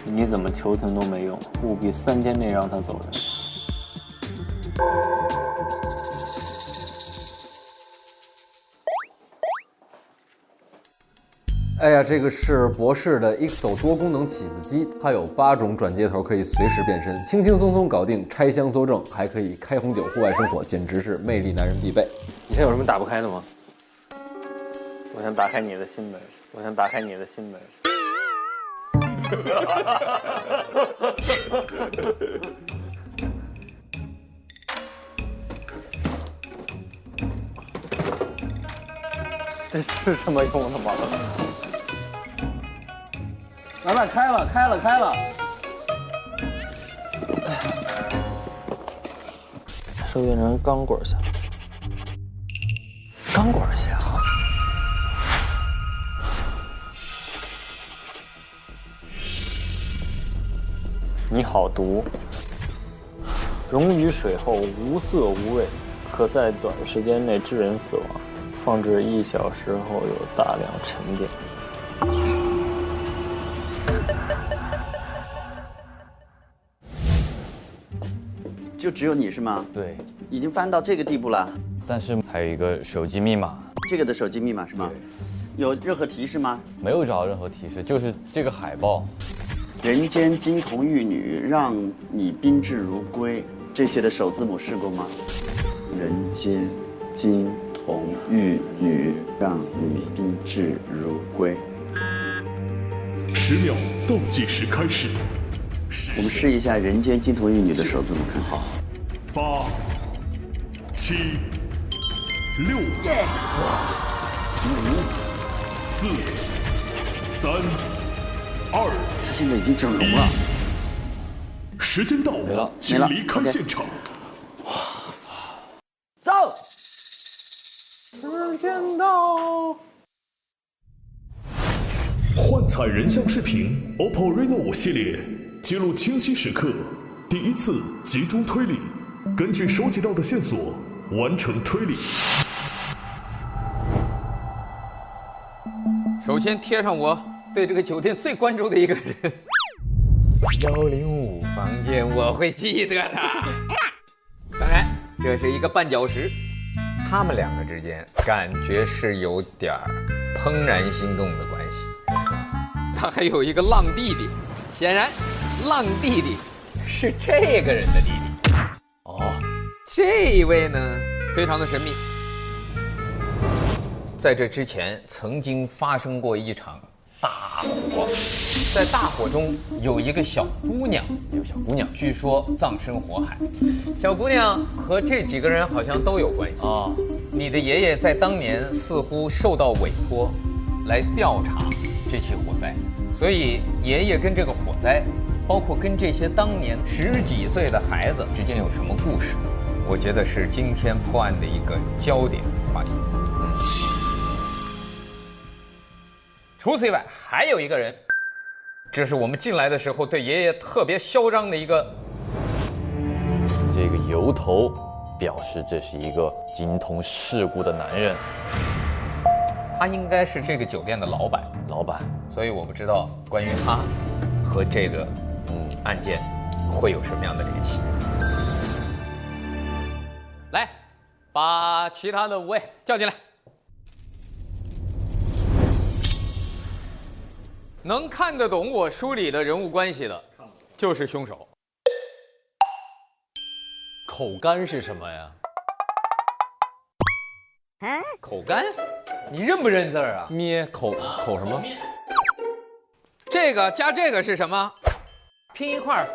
你怎么求情都没用，务必3天内让他走人。
哎呀，这个是博士的 EXO 多功能起子机，它有8种转接头，可以随时变身，轻轻松松搞定拆箱搜证，还可以开红酒、户外生活，简直是魅力男人必备。你现在有什么打不开的吗？
我想打开你的心门，我想打开你的心门。这是这么用的吗？老板，开了，开了，开了！是变成钢管侠，钢管侠。你好毒，溶于水后无色无味，可在短时间内致人死亡。放置1小时后有大量沉淀。
就只有你是吗？
对，
已经翻到这个地步了。
但是还有一个手机密码，
这个的手机密码是吗？有任何提示吗？
没有找到任何提示，就是这个海报。
人间金童玉女，让你宾至如归，这些的首字母试过吗？人间金童玉女，让你宾至如归。
10秒倒计时开始。
我们试一下人间金童玉女的首字母，看好。
8、7、6、5、4、3、2。
他现在已经整容了。
时间到了，请离开现场。
走。
时间到。
幻彩人像视频 OPPO Reno5系列，记录清晰时刻，第一次集中推理，根据收集到的线索，完成推理。
首先贴上我对这个酒店最关注的一个人，105房间我会记得的。当然，这是一个绊脚石，他们两个之间感觉是有点怦然心动的关系。他还有一个浪弟弟，显然浪弟弟是这个人的弟弟。哦，这一位呢，非常的神秘。在这之前，曾经发生过一场大火，在大火中有一个小姑娘，据说葬身火海。小姑娘和这几个人好像都有关系啊。你的爷爷在当年似乎受到委托，来调查这起火灾，所以爷爷跟这个火灾，包括跟这些当年10几岁的孩子之间有什么故事，我觉得是今天破案的一个焦点话题。除此以外，还有一个人，这是我们进来的时候对爷爷特别嚣张的一个。
这个由头表示这是一个精通世故的男人，
他应该是这个酒店的老板，所以我不知道关于他和这个案件会有什么样的联系。来，把其他的5位叫进来。能看得懂我书里的人物关系的，就是凶手。
口干是什么呀？
口干？你认不认字啊？
咩口什么？
这个加这个是什么？拼一块儿。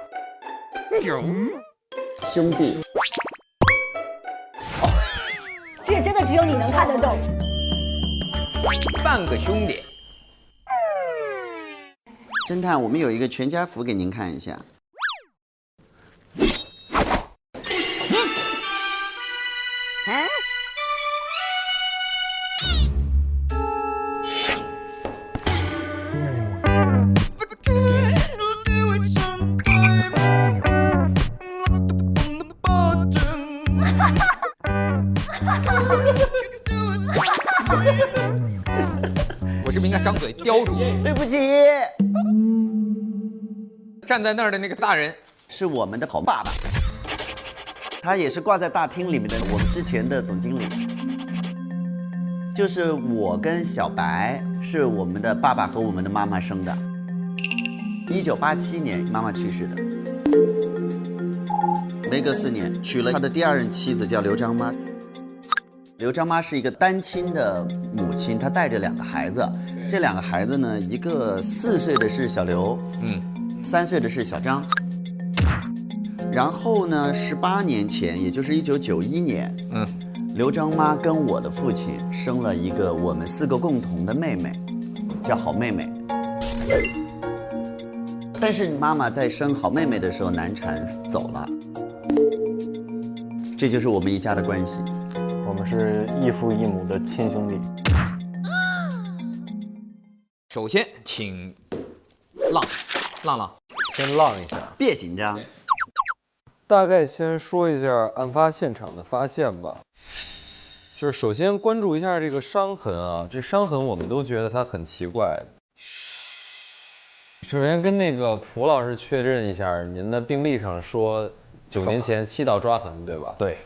兄弟。
这真的只有你能看得懂。
半个兄弟。
侦探，我们有一个全家福给您看一下。
我是不是应该张嘴叼住？
对不起。
站在那儿的那个大人
是我们的好爸爸，他也是挂在大厅里面的我们之前的总经理。就是我跟小白是我们的爸爸和我们的妈妈生的。1987年妈妈去世的，没隔4年娶了他的第2任妻子，叫刘张妈。刘张妈是一个单亲的母亲，她带着2个孩子。这2个孩子呢，一个4岁的是小刘，3岁的是小张。然后呢，18年前，也就是1991年，刘张妈跟我的父亲生了一个我们4个共同的妹妹，叫好妹妹。但是妈妈在生好妹妹的时候难产走了，这就是我们一家的关系。
我们是异父异母的亲兄弟。
首先，请浪
先浪一下，
别紧张。
大概先说一下案发现场的发现吧。就是首先关注一下这个伤痕啊，这伤痕我们都觉得它很奇怪。首先跟那个蒲老师确认一下，您的病历上说9年前7道抓痕，对吧？
对。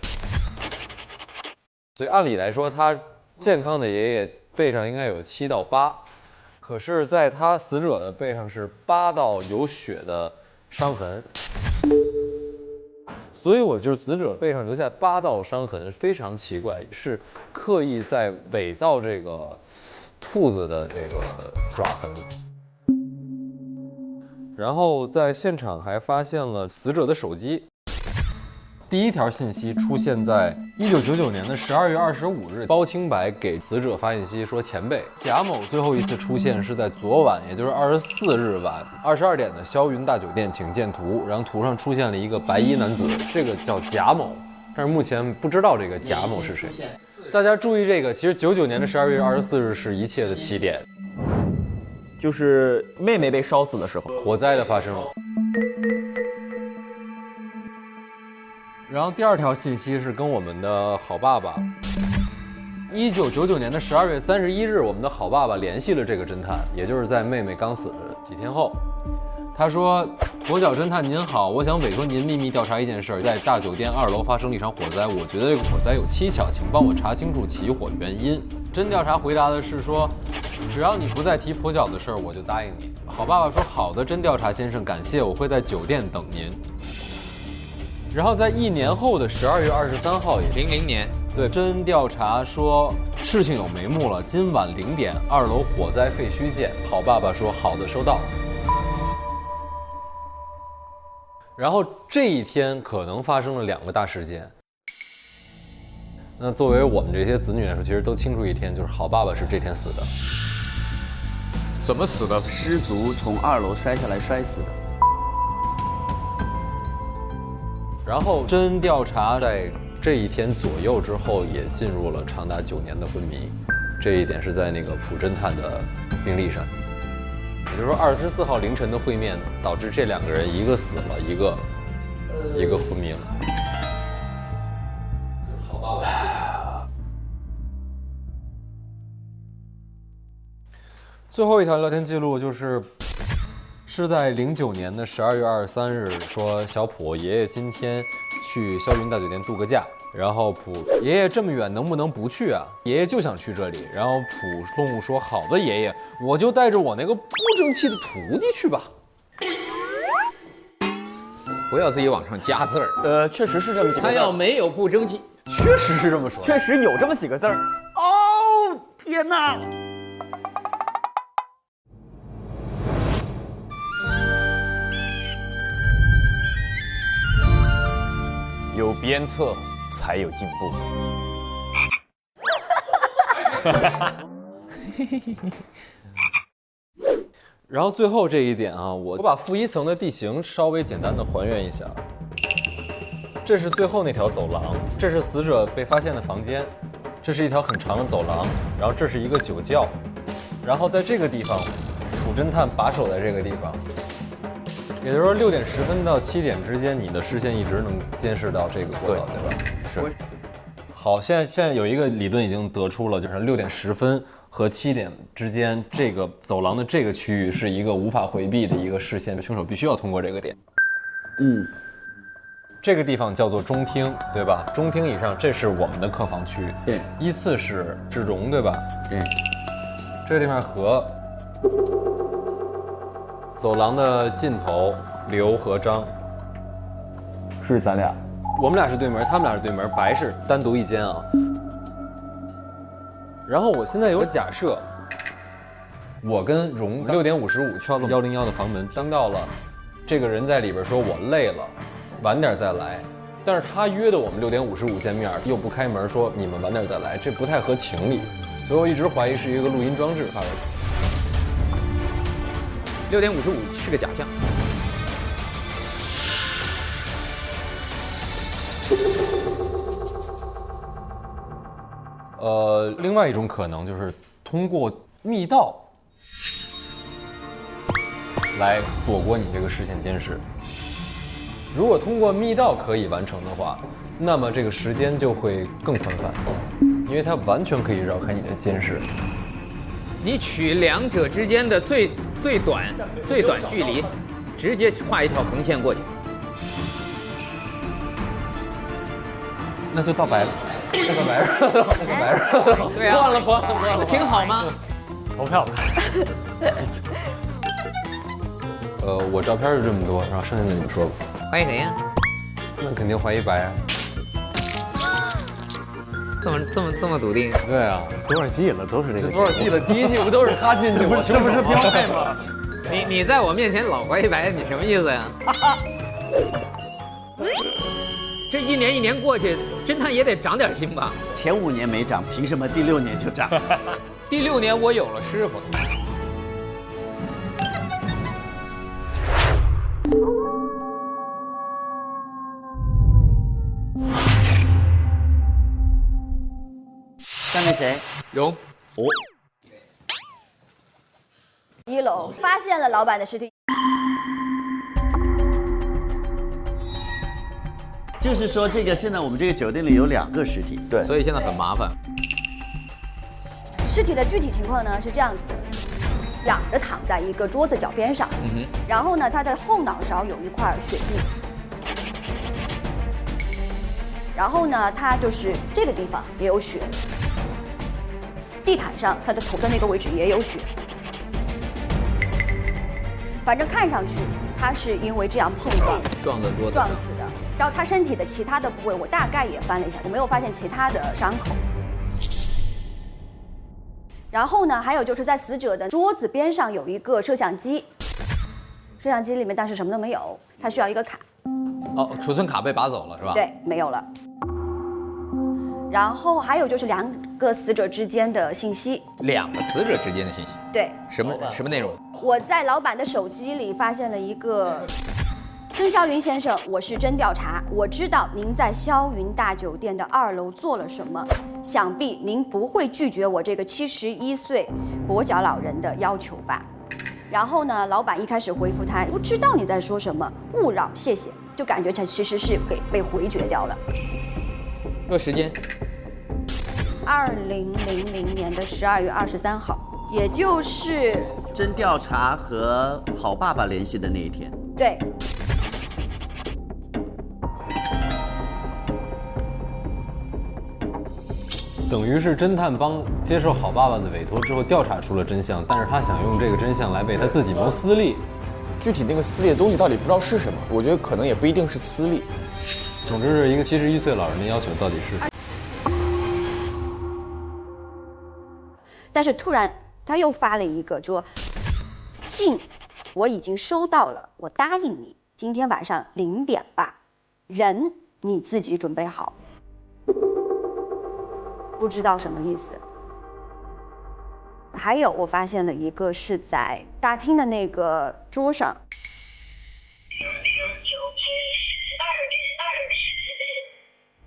所以按理来说，他健康的爷爷背上应该有7道疤，可是在他死者的背上是8道有血的伤痕。所以我就是死者背上留下8道伤痕，非常奇怪，是刻意在伪造这个兔子的这个爪痕。然后在现场还发现了死者的手机，第一条信息出现在1999年的12月25日，包清白给死者发信息说：“前辈贾某最后一次出现是在昨晚，也就是24日晚22点的霄云大酒店，请见图。”然后图上出现了一个白衣男子，这个叫贾某，但是目前不知道这个贾某是谁。大家注意这个，其实99年的12月24日是一切的起点，
就是妹妹被烧死的时候，
火灾的发生。然后第二条信息是跟我们的好爸爸，1999年的12月31日，我们的好爸爸联系了这个侦探，也就是在妹妹刚死的几天后。他说：“跛脚侦探您好，我想委托您秘密调查一件事，在大酒店2楼发生了一场火灾，我觉得这个火灾有蹊跷，请帮我查清楚起火原因。”侦调查回答的是说：“只要你不再提跛脚的事儿，我就答应你。”好爸爸说：“好的，侦调查先生，感谢，我会在酒店等您。”然后在1年后的12月23号，也
00年，
对，侦调查说事情有眉目了，今晚0点，2楼火灾废墟见。好爸爸说：“好的，收到。”然后这一天可能发生了2个大事件。那作为我们这些子女来说，其实都清楚一天，就是好爸爸是这天死的。
怎么死的？
失足从2楼摔下来摔死的。
然后侦调查在这一天左右之后，也进入了长达9年的昏迷。这一点是在那个朴侦探的病历上。也就是说，24号凌晨的会面导致这2个人一个死了，一个昏迷了。好爸爸。最后一条聊天记录是在09年的12月23日，说小朴爷爷今天去霄云大酒店度个假，然后朴爷爷这么远能不能不去啊？爷爷就想去这里。然后朴动物说：“好的，爷爷，我就带着我那个不争气的徒弟去吧。”
不要自己往上加字儿。
确实是这么几个字。
他要没有不争气，
确实是这么说，
确实有这么几个字儿。哦，天哪！
有鞭策才有进步。
然后最后这一点啊，我把负1层的地形稍微简单的还原一下。这是最后那条走廊，这是死者被发现的房间，这是一条很长的走廊，然后这是一个酒窖，然后在这个地方，楚侦探把守在这个地方。也就是说，6点10分到7点之间，你的视线一直能监视到这个过道，对吧？是。好，现在有一个理论已经得出了，就是6点10分和7点之间，这个走廊的这个区域是一个无法回避的一个视线，凶手必须要通过这个点。这个地方叫做中厅，对吧？中厅以上，这是我们的客房区。
对。
依次是容，对吧？
对。
这个地方和。走廊的尽头，刘和张，
是咱俩，
我们俩是对门，他们俩是对门，白是单独一间啊。然后我现在有假设，我跟荣6点55敲了101的房门，听到了这个人在里边说我累了，晚点再来。但是他约的我们6点55见面，又不开门，说你们晚点再来，这不太合情理，所以我一直怀疑是一个录音装置发的。
6点55是个假象。
另外一种可能就是通过密道来躲过你这个视线监视。如果通过密道可以完成的话，那么这个时间就会更宽泛，因为它完全可以绕开你的监视。
你取2者之间的最短距离，直接画一条横线过去，
那就到白了，那个白了，
对啊，破了，挺好吗？
投票吧。
我照片就这么多，然后剩下的你们说吧。
怀疑谁呀？
那肯定怀疑白啊。
这么笃定？
对啊，
多少季了都是这个。
多少季了？第1季不都是他进去吗？
这不是标配吗？
你在我面前老怀疑白，你什么意思呀？这一年一年过去，侦探也得长点心吧？
前5年没长，凭什么第6年就长？
第6年我有了师傅。
下面谁？
荣。
哦。
1楼发现了老板的尸体。
就是说这个现在我们这个酒店里有2个尸体，
对，
所以现在很麻烦。
尸体的具体情况呢是这样子的，仰着躺在一个桌子脚边上，然后呢，他的后脑勺有一块血迹，然后呢，他就是这个地方也有血，地毯上他的头的那个位置也有血，反正看上去他是因为这样碰撞
撞的桌子
撞死的。然后他身体的其他的部位，我大概也翻了一下，我没有发现其他的伤口。然后呢，还有就是在死者的桌子边上有一个摄像机，摄像机里面但是什么都没有，他需要一个卡。
哦，储存卡被拔走了是吧？
对，没有了。然后还有就是2个死者之间的信息
，2个死者之间的信息。
对，
什么内容？
我在老板的手机里发现了一个。曾霄云先生，我是真调查，我知道您在霄云大酒店的2楼做了什么，想必您不会拒绝我这个71岁跛脚老人的要求吧？然后呢，老板一开始回复他，不知道你在说什么，勿扰，谢谢，就感觉他其实是被回绝掉了。
这个时间
，2000年的12月23号，也就是
真调查和好爸爸联系的那一天。
对。
等于是侦探帮接受好爸爸的委托之后调查出了真相，但是他想用这个真相来为他自己谋私利。
具体那个私利的东西到底不知道是什么，我觉得可能也不一定是私利。
总之是一个71岁老人的要求到底是。
但是突然他又发了一个说，信我已经收到了，我答应你，今天晚上0点吧，人你自己准备好。不知道什么意思。还有，我发现了一个是在大厅的那个桌上。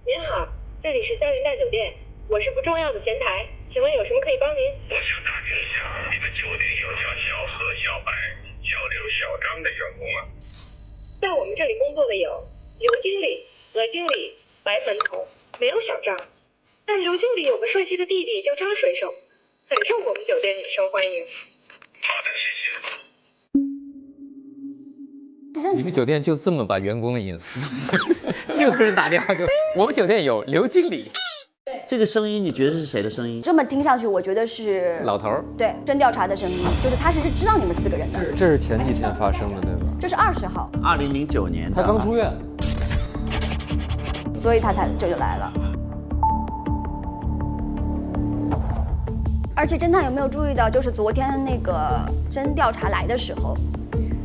您好，这里是霄云大酒店，我是不重要的前台，请问有什么可以帮您？
我想打听一下，你们酒店有叫小何、小白、小刘、小张的员工吗？
在我们这里工作的有刘经理、何经理、白门头，没有小张。但刘经理有个帅气的弟弟叫张水手，很受我们酒店女生欢迎。
好的，谢谢。
你们酒店就这么把员工的隐私？又有人打电话给我们酒店有刘经理。
这个声音你觉得是谁的声音？
这么听上去，我觉得是
老头儿。
对，真调查的声音，就是他是知道你们4个人的。
这是前几天发生的，对吧？
这是20号
，2009年的。
他刚出院，
所以他才这就来了。而且侦探有没有注意到，就是昨天那个真调查来的时候，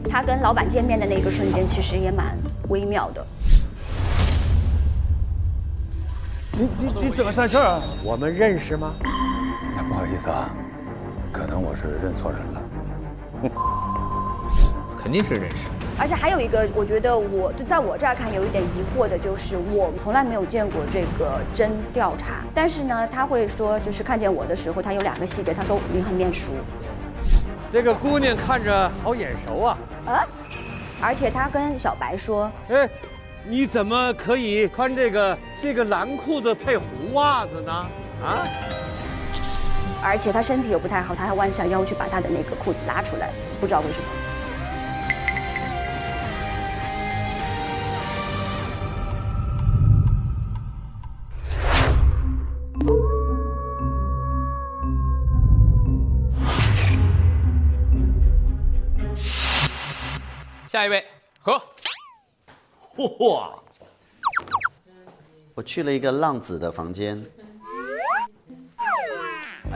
他跟老板见面的那个瞬间，其实也蛮微妙的。
你怎么在这儿？我们认识吗？
那不好意思啊，可能我是认错人了。
肯定是认识。
而且还有一个，我觉得就在我这儿看有一点疑惑的，就是我从来没有见过这个真调查，但是呢，他会说，就是看见我的时候，他有2个细节，他说你很面熟。
这个姑娘看着好眼熟啊！
啊！而且他跟小白说，
哎，你怎么可以穿这个蓝裤子配红袜子呢？啊！
而且他身体又不太好，他还弯下腰去把他的那个裤子拉出来，不知道为什么。
下一位何。
嚯！我去了一个浪子的房间。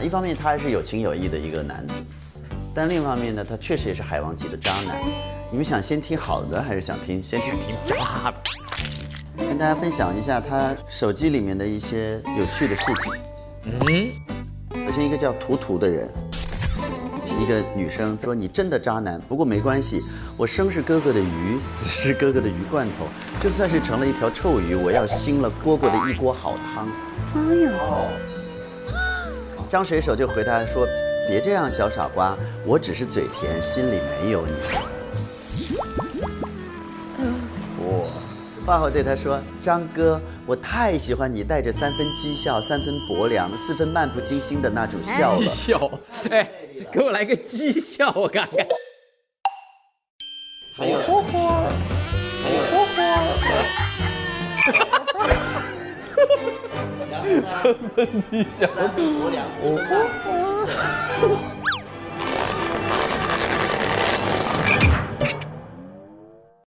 一方面他还是有情有义的一个男子，但另一方面呢，他确实也是海王级的渣男。你们想先听好的，还是先听渣的？跟大家分享一下他手机里面的一些有趣的事情。首先一个叫图图的人，一个女生说：“你真的渣男，不过没关系，我生是哥哥的鱼，死是哥哥的鱼罐头，就算是成了一条臭鱼，我要腥了蝈蝈的一锅好汤。”
哎呦！
张水手就回答说：“别这样，小傻瓜，我只是嘴甜，心里没有你。”哇！华后对他说：“张哥，我太喜欢你带着3分讥笑、3分薄凉、4分漫不经心的那种笑了。”
讥笑，哎，给我来个讥笑，我看看。
还有，还有，3
分讥笑
，3分薄凉，4分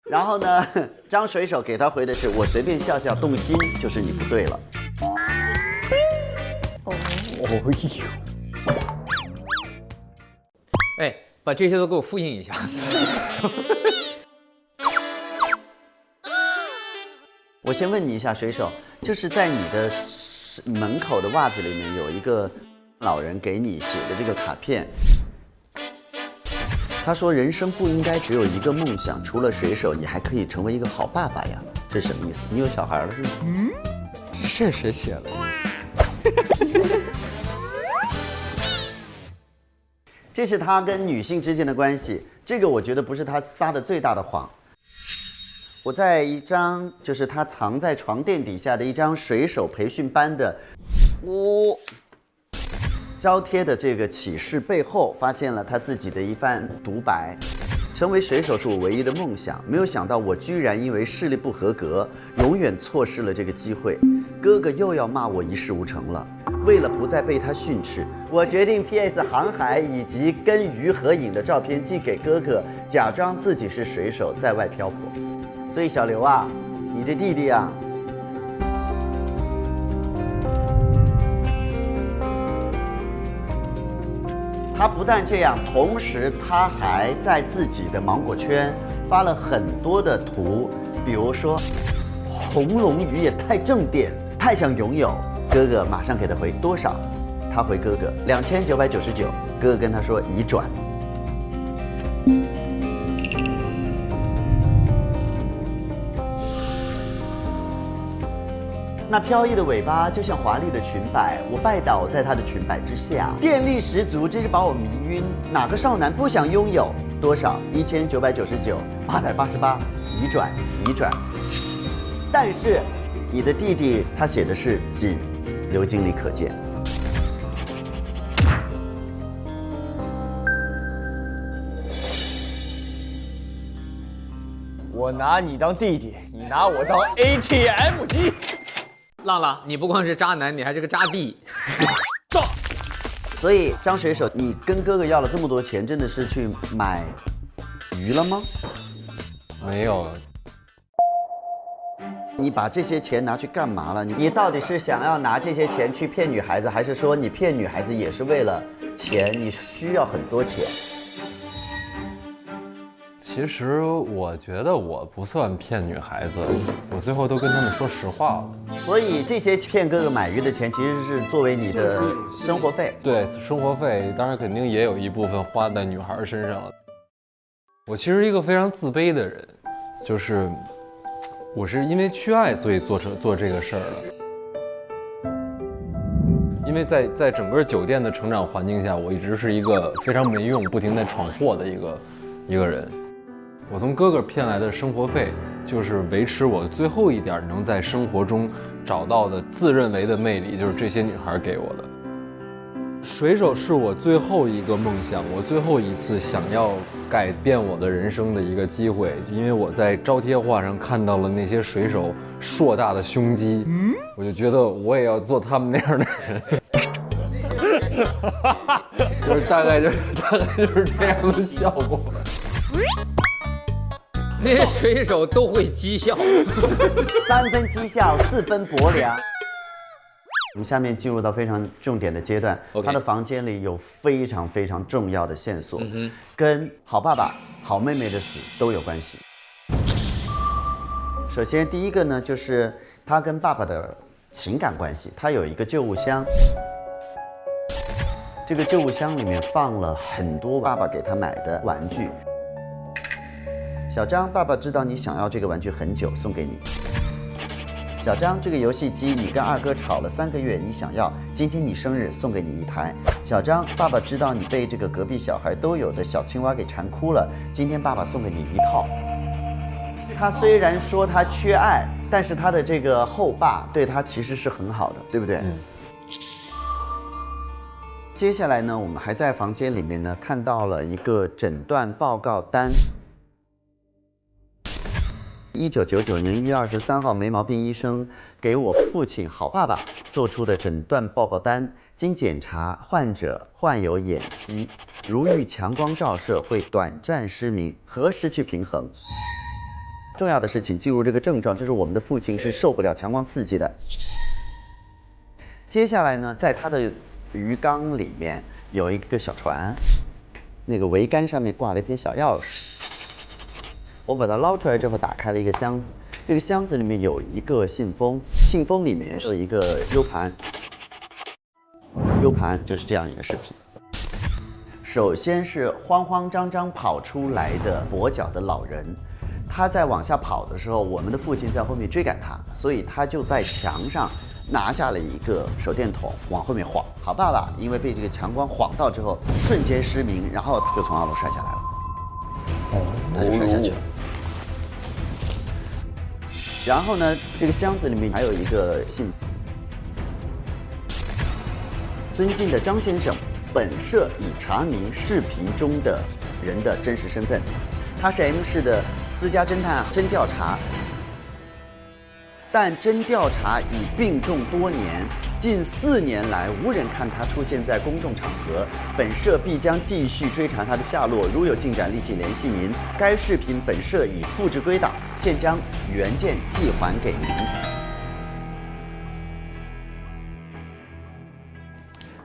然后呢，张水手给他回的是：“我随便笑笑，动心就是你不对了。”
哎，把这些都给我复印一下。
我先问你一下，水手，就是在你的门口的袜子里面有一个老人给你写的这个卡片。他说：“人生不应该只有一个梦想，除了水手，你还可以成为一个好爸爸呀。”这是什么意思？你有小孩了是吗？
这谁写的？
这是他跟女性之间的关系，这个我觉得不是他撒的最大的谎。我在一张就是他藏在床垫底下的一张水手培训班的招贴的这个启事背后，发现了他自己的一番独白：成为水手是我唯一的梦想，没有想到我居然因为视力不合格，永远错失了这个机会。哥哥又要骂我一事无成了。为了不再被他训斥，我决定 PS 航海以及跟鱼合影的照片寄给哥哥，假装自己是水手在外漂泊。所以小刘啊，你这弟弟啊，他不但这样，同时他还在自己的芒果圈发了很多的图，比如说红龙鱼也太正点，太想拥有。哥哥马上给他回多少？他回哥哥2999。哥哥跟他说已转。那飘逸的尾巴就像华丽的裙摆，我拜倒在它的裙摆之下，电力十足，真是把我迷晕。哪个少男不想拥有？多少？1999，888，已转，已转。但是你的弟弟他写的是仅，刘经理可见。
我拿你当弟弟，你拿我当 ATM 机。
浪浪，你不光是渣男，你还是个渣弟。
所以张水手，你跟哥哥要了这么多钱，真的是去买鱼了吗？
没有。
你把这些钱拿去干嘛了？你到底是想要拿这些钱去骗女孩子，还是说你骗女孩子也是为了钱？你需要很多钱。
其实我觉得我不算骗女孩子，我最后都跟他们说实话了。
所以这些骗哥哥买鱼的钱，其实是作为你的生活费。
对，生活费当然肯定也有一部分花在女孩身上了。我其实一个非常自卑的人，就是我是因为缺爱，所以做这个事儿的。因为在整个酒店的成长环境下，我一直是一个非常没用、不停在闯祸的一个人。我从哥哥骗来的生活费，就是维持我最后一点能在生活中找到的自认为的魅力，就是这些女孩给我的。水手是我最后一个梦想，我最后一次想要改变我的人生的一个机会，因为我在招贴画上看到了那些水手硕大的胸肌，我就觉得我也要做他们那样的人。就是大概就是这样的效果。
那些水手都会讥笑
，3分讥笑，4分薄凉。我们下面进入到非常重点的阶段，他的房间里有非常非常重要的线索，跟好爸爸、好妹妹的死都有关系。首先，第一个呢，就是他跟爸爸的情感关系。他有一个旧物箱，这个旧物箱里面放了很多爸爸给他买的玩具。小张，爸爸知道你想要这个玩具很久，送给你。小张，这个游戏机你跟二哥吵了3个月，你想要，今天你生日，送给你1台。小张，爸爸知道你被这个隔壁小孩都有的小青蛙给馋哭了，今天爸爸送给你1套。他虽然说他缺爱，但是他的这个后爸对他其实是很好的，对不对？接下来呢，我们还在房间里面呢看到了一个诊断报告单。1999年1月23号，没毛病医生给我父亲好爸爸做出的诊断报告单。经检查，患者患有眼疾，如遇强光照射会短暂失明和失去平衡。重要的是，请记住这个症状，就是我们的父亲是受不了强光刺激的。接下来呢，在他的鱼缸里面有一个小船，那个桅杆上面挂了一片小钥匙。我把它捞出来之后，打开了一个箱子，这个箱子里面有一个信封，信封里面是一个 U 盘。U 盘就是这样一个视频。首先是慌慌张张跑出来的跛脚的老人，他在往下跑的时候，我们的父亲在后面追赶他，所以他就在墙上拿下了一个手电筒往后面晃。好爸爸因为被这个强光晃到之后，瞬间失明，然后他就从2楼摔下来了。他就摔下去了。然后呢，这个箱子里面还有一个信。尊敬的张先生，本社已查明视频中的人的真实身份，他是 M 市的私家侦探，侦调查，但侦调查已病重多年，近4年来无人看他出现在公众场合，本社必将继续追查他的下落，如有进展立即联系您。该视频本社已复制归档，现将原件寄还给您。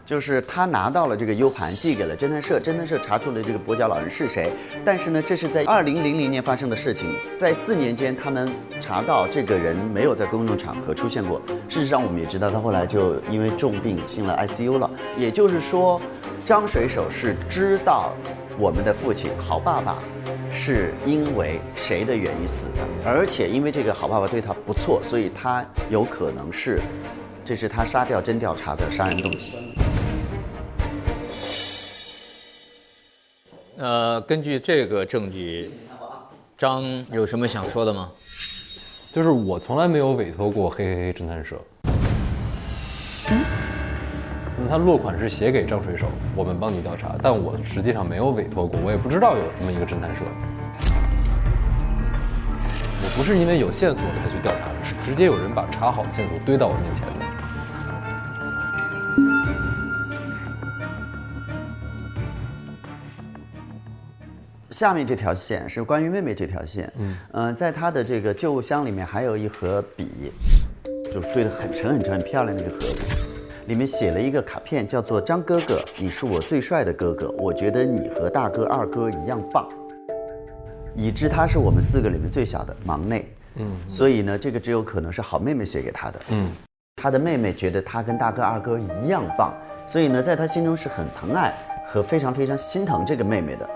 就是他拿到了这个 U 盘，寄给了侦探社，侦探社查出了这个跛脚老人是谁。但是呢，这是在2000年发生的事情，在4年间，他们查到这个人没有在公众场合出现过。事实上，我们也知道他后来就因为重病进了 ICU 了。也就是说，张水手是知道我们的父亲好爸爸是因为谁的原因死的，而且因为这个好爸爸对他不错，所以他有可能是，这是他杀掉侦调查的杀人动机。
根据这个证据，张有什么想说的吗？
就是我从来没有委托过嘿嘿嘿侦探社。他落款是写给张水手，我们帮你调查，但我实际上没有委托过，我也不知道有这么一个侦探社。我不是因为有线索才去调查的，是直接有人把查好的线索堆到我面前的。
下面这条线是关于妹妹这条线，在她的这个旧物箱里面还有一盒笔，就是堆得很沉很沉很漂亮的一个盒子，里面写了一个卡片，叫做张哥哥，你是我最帅的哥哥，我觉得你和大哥二哥一样棒。已知他是我们4个里面最小的忙内，所以呢，这个只有可能是好妹妹写给他的，他的妹妹觉得他跟大哥二哥一样棒，所以呢，在他心中是很疼爱和非常非常心疼这个妹妹的。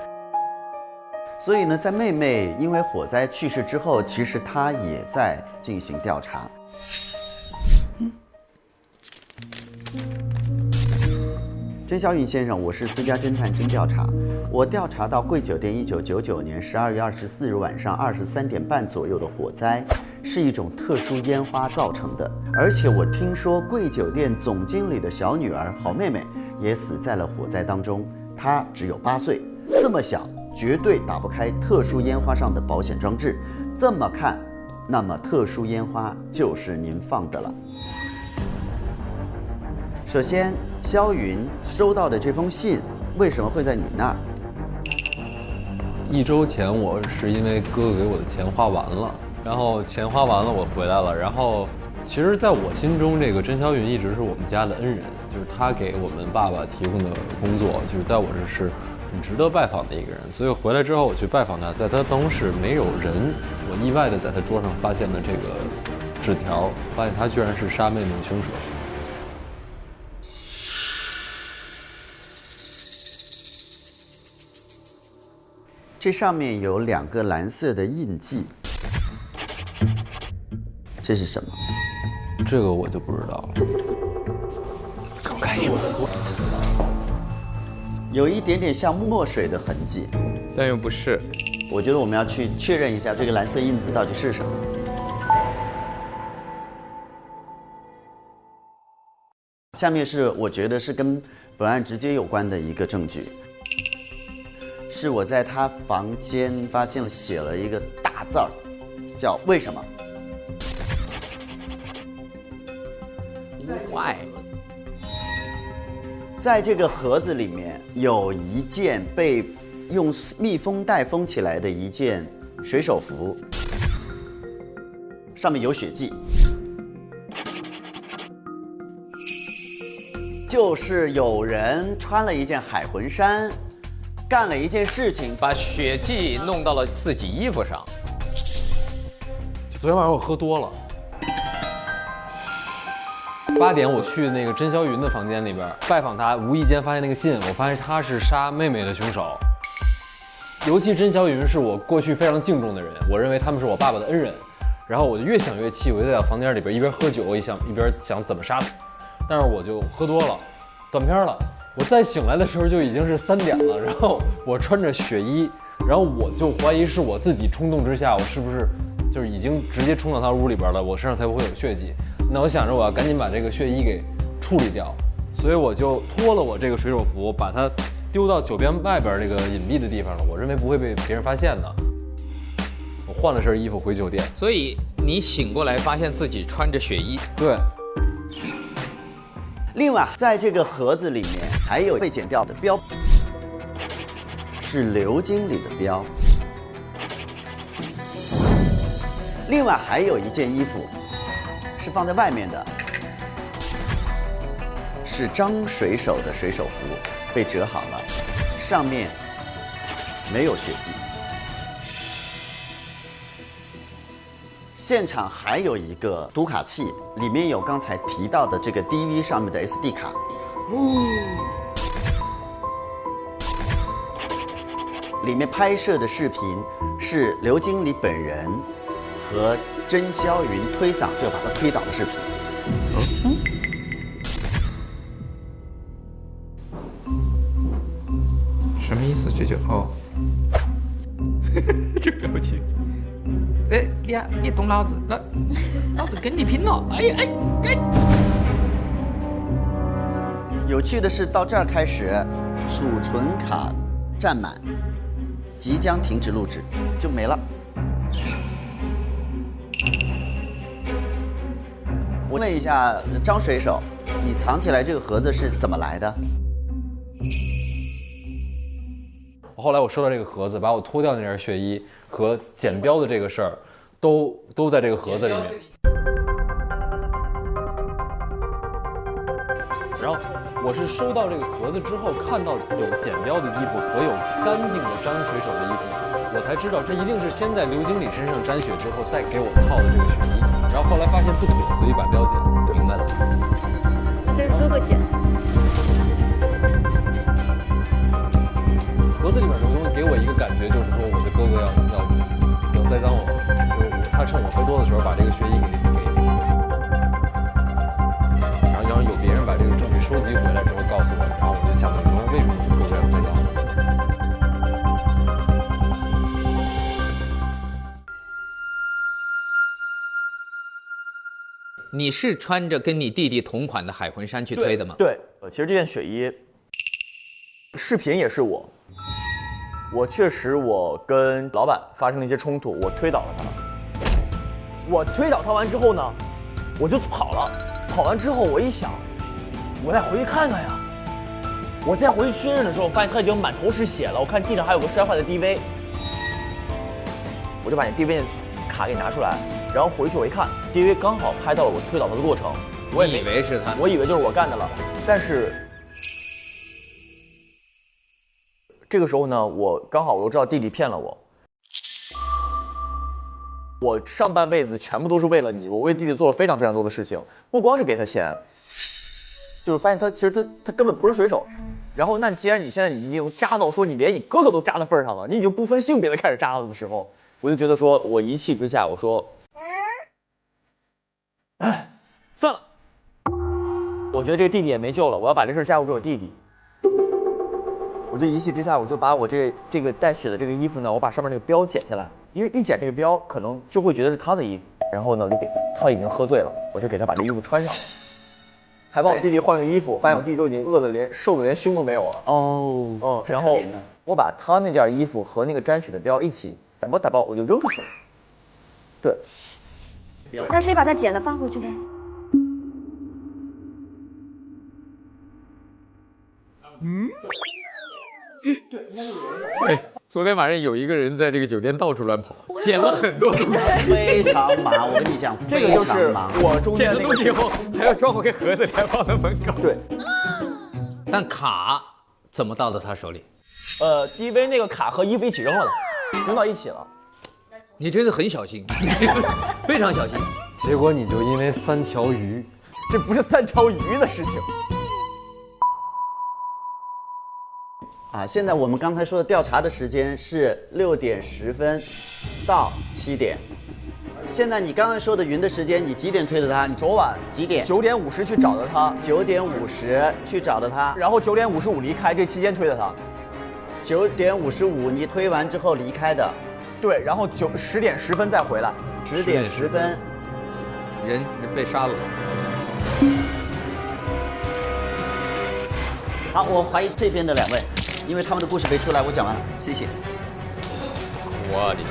所以呢，在妹妹因为火灾去世之后，其实他也在进行调查。甄小允先生，我是私家侦探侦调查，我调查到贵酒店1999年12月24日晚上23点半左右的火灾，是一种特殊烟花造成的，而且我听说贵酒店总经理的小女儿好妹妹也死在了火灾当中，她只有8岁，这么小。绝对打不开特殊烟花上的保险装置。这么看，那么特殊烟花就是您放的了。首先，肖云收到的这封信为什么会在你那儿
？1周前，我是因为哥哥给我的钱花完了，然后钱花完了，我回来了。然后，其实在我心中，这个甄小允一直是我们家的恩人，就是他给我们爸爸提供的工作，就是在我这是很值得拜访的一个人，所以回来之后我去拜访他，在他办公室没有人，我意外的在他桌上发现了这个纸条，发现他居然是杀妹妹的凶手。
这上面有2个蓝色的印记，这是什么？
这个我就不知道了。
我看一眼。有一点点像墨水的痕迹，
但又不是。
我觉得我们要去确认一下这个蓝色印子到底是什么。下面是我觉得是跟本案直接有关的一个证据，是我在他房间发现了写了一个大字儿，叫为什么
？Why？
在这个盒子里面有一件被用密封袋封起来的一件水手服，上面有血迹。就是有人穿了一件海魂衫，干了一件事情，
把血迹弄到了自己衣服上。
昨天晚上我喝多了，8点我去那个甄霄云的房间里边拜访他，无意间发现那个信，我发现他是杀妹妹的凶手。尤其甄霄云是我过去非常敬重的人，我认为他们是我爸爸的恩人。然后我就越想越气，我就在房间里边一边喝酒，一边想怎么杀他。但是我就喝多了，断片了。我再醒来的时候就已经是3点了，然后我穿着血衣，然后我就怀疑是我自己冲动之下，我是不是就是已经直接冲到他屋里边了，我身上才不会有血迹。那我想着我要赶紧把这个血衣给处理掉，所以我就脱了我这个水手服，把它丢到酒店外边这个隐蔽的地方了，我认为不会被别人发现的。我换了身衣服回酒店，
所以你醒过来发现自己穿着血衣。
对。
另外，在这个盒子里面还有被剪掉的标，是刘经理的标。另外还有一件衣服是放在外面的，是张水手的水手服，被折好了，上面没有血迹。现场还有一个读卡器，里面有刚才提到的这个 DV 上面的 SD 卡。里面拍摄的视频是刘经理本人和甄霄云推搡最后把他推倒的视频。
什么意思？这就哦，这表情。哎呀，你动老子，老子跟你拼了！哎！
有趣的是，到这儿开始，储存卡占满，即将停止录制，就没了。我问一下张水手，你藏起来这个盒子是怎么来的？
后来我收到这个盒子，把我脱掉那件血衣和剪标的这个事儿，都在这个盒子里面。然后我是收到这个盒子之后，看到有剪标的衣服和有干净的张水手的衣服，我才知道这一定是先在刘经理身上沾血之后再给我套的这个血衣。然后后来发现不妥，所以把标剪了。
明白了。
这是哥哥剪。
盒子里面这个东西给我一个感觉，就是说我的哥哥要栽赃我，就是他趁我喝多的时候把这个血衣给，然后有别人把这个证据收集回来之后告诉我，然后我就想不明白为什么我哥哥要栽赃我。
你是穿着跟你弟弟同款的海魂衫去推的吗？
对，其实这件血衣视频也是我确实我跟老板发生了一些冲突，我推倒了他。我推倒他完之后呢，我就跑了。跑完之后我一想，我再回去看看呀。我再回去确认的时候，发现他已经满头是血了。我看地上还有个摔坏的 DV， 我就把那 DV 卡给拿出来，然后回去我一看 ，DV 刚好拍到了我推倒他的过程。我也
以为是他，
我以为就是我干的了，但是。这个时候呢，我刚好我又知道弟弟骗了我。我上半辈子全部都是为了你，我为弟弟做了非常非常多的事情，不光是给他钱，就是发现他其实他根本不是水手。然后那既然你现在已经渣到说你连你哥哥都渣的份上了，你已经不分性别的开始渣了的时候，我就觉得说我一气之下我说，哎，算了，我觉得这个弟弟也没救了，我要把这事嫁祸给我弟弟。我就一气之下，我就把我这个带血的这个衣服呢，我把上面那个标剪下来，因为一剪这个标，可能就会觉得是他的衣服。然后呢，就给他已经喝醉了，我就给他把这衣服穿上，还帮我弟弟换个衣服，发现我弟弟都已经饿得瘦的连胸都没有了。哦，然后我把他那件衣服和那个沾血的标一起打包，我就扔出去了。对。
那谁把它剪了放回去的？
对，哎，昨天晚上有一个人在这个酒店到处乱跑，捡了很多东西，
非常忙。我跟你讲，
这个就是我中间
捡了东西以后还要装回盒子里，还放在门口。
对。
但卡怎么到了他手里
？DV 那个卡和衣服一起扔了的，扔到一起了。
你真的很小心，非常小心。
结果你就因为3条鱼，
这不是3条鱼的事情。
啊，现在我们刚才说的调查的时间是6点10分到7点。现在你刚才说的云的时间，你几点推的他？你
昨晚
几点
？9点50去找的他。
9点50去找的他，
然后9点55离开，这期间推的他。
9点55你推完之后离开的。
对，然后10点10分再回来。
10点10分，
人被杀了。
好，我怀疑这边的2位。因为他们的故事没出来，我讲完了，谢谢。
我的天！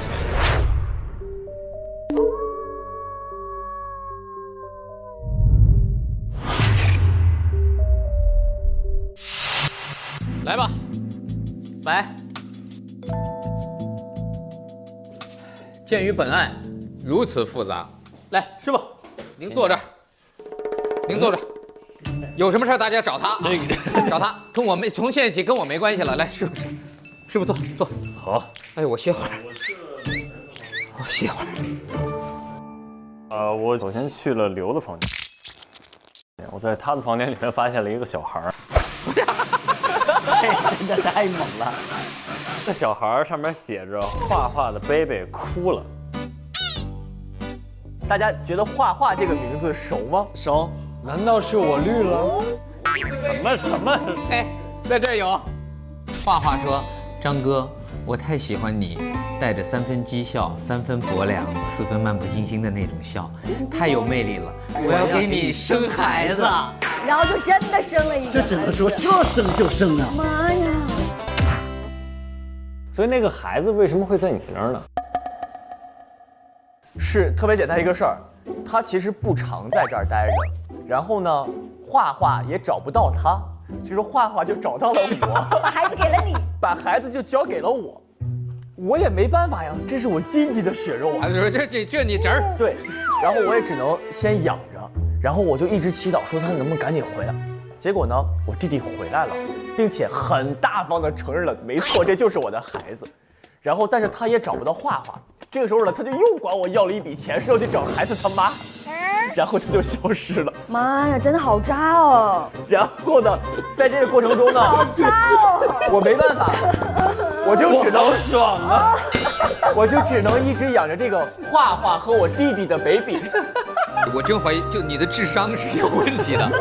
来吧，
来。
鉴于本案如此复杂，来，师傅，您坐这儿，您坐这儿。有什么事大家找他，找他，从现在起跟我没关系了。来，师傅坐。
好。
哎，我歇会儿。我歇会
儿。我首先去了刘的房间，我在他的房间里面发现了一个小孩儿。
这真的太猛了。
那小孩儿上面写着“画画的贝贝哭了”。
大家觉得画画这个名字熟吗？
熟。
难道是我绿了？
什么？
哎，在这儿有。画画说：“张哥，我太喜欢你，带着3分讥笑、3分薄凉、4分漫不经心的那种笑，太有魅力了。我要给你生孩子。”
然后就真的生了一个。
这只能说说生就生啊！
妈呀！
所以那个孩子为什么会在你那儿呢？
是特别简单一个事儿，他其实不常在这儿待着。然后呢，画画也找不到他，所以说画画就找到了我，
把孩子给了你，
把孩子就交给了我，我也没办法呀，这是我弟弟的血肉啊。
孩子说这你侄儿。
对，然后我也只能先养着，然后我就一直祈祷说他能不能赶紧回来。结果呢，我弟弟回来了，并且很大方的承认了，没错，这就是我的孩子。然后但是他也找不到画画，这个时候呢，他就又管我要了一笔钱，说要去找孩子他妈。然后他就消失了。
妈呀，真的好渣哦！
然后呢，在这个过程中呢，
好渣哦！
我没办法，我就只能
爽啊！
我就只能一直养着这个画画和我弟弟的 baby。
我真怀疑，就你的智商是有问题的。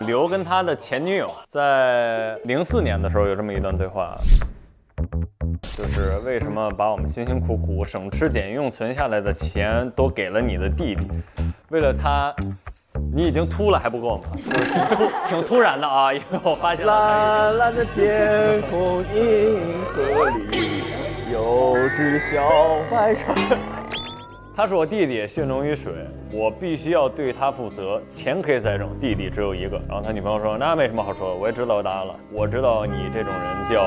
刘跟他的前女友在04年的时候有这么一段对话。就是为什么把我们辛辛苦苦省吃俭用存下来的钱都给了你的弟弟？为了他，你已经秃了还不够吗？挺突然的啊！因为我发现
蓝蓝的天空，银河里有只小白船。
他是我弟弟，血浓于水，我必须要对他负责。钱可以再挣，弟弟只有一个。然后他女朋友说：“那没什么好说，我也知道答案了。我知道你这种人叫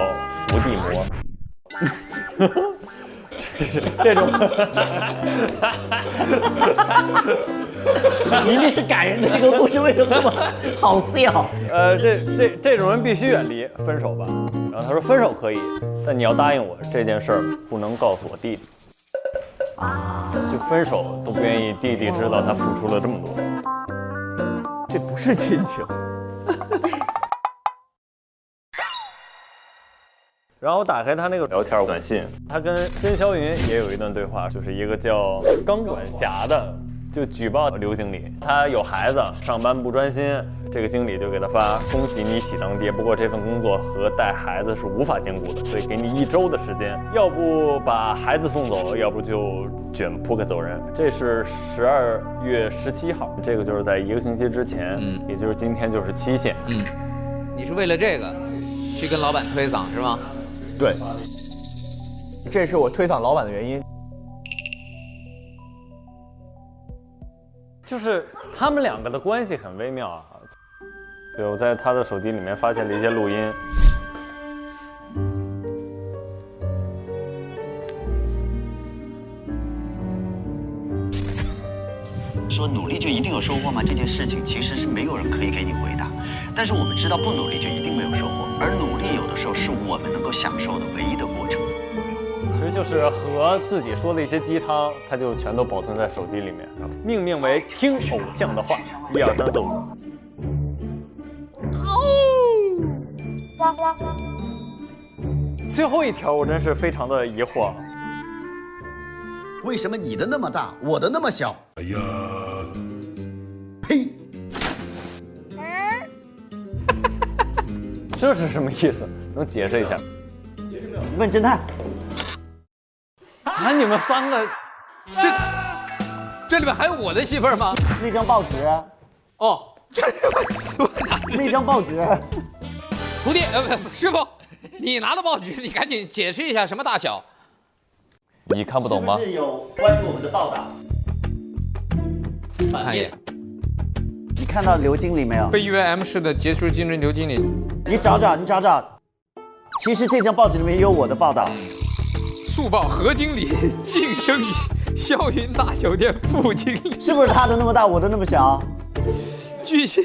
伏地魔。”这种
明明是感人的一个故事，为什么那么好笑？
这种人必须远离，分手吧。然后他说分手可以，但你要答应我这件事儿不能告诉我弟弟。就分手都不愿意弟弟知道他付出了这么多，
这不是亲情。
然后我打开他那个聊天短信，他跟甄霄云也有一段对话，就是一个叫钢管侠的，就举报刘经理，他有孩子，上班不专心，这个经理就给他发恭喜你喜当爹，不过这份工作和带孩子是无法兼顾的，所以给你1周的时间，要不把孩子送走，要不就卷铺盖走人。这是12月17号，这个就是在1个星期之前，也就是今天就是期限。
你是为了这个去跟老板推搡是吗？
对，这是我推搡老板的原因。
就是他们2个的关系很微妙啊。对，我在他的手机里面发现了一些录音。
说努力就一定有收获吗？这件事情其实是没有人可以给你回答。但是我们知道不努力就一定没有收获，而努力有的时候是我们能够享受的唯一的过程。
其实就是和自己说的一些鸡汤，他就全都保存在手机里面，命名为“听偶像的话”，1、2、3、4、5。最后一条我真是非常的疑惑，
为什么你的那么大，我的那么小？哎呀，呸！
这是什么意思？能解释一下？
问侦探。
啊！你们3个，
这里面还有我的戏份吗？
那张报纸。
哦，
那张报纸。
徒弟，师傅，你拿的报纸，你赶紧解释一下什么大小？
你看不懂吗？
是不是有关于我们的报道？
看一眼。
你看到刘经理没有？
被誉为 M 市的杰出竞争刘经理。
你找找。其实这张报纸里面也有我的报道。
速报何经理晋升于霄云大酒店副经理，
是不是他的那么大，我的那么小？
巨星。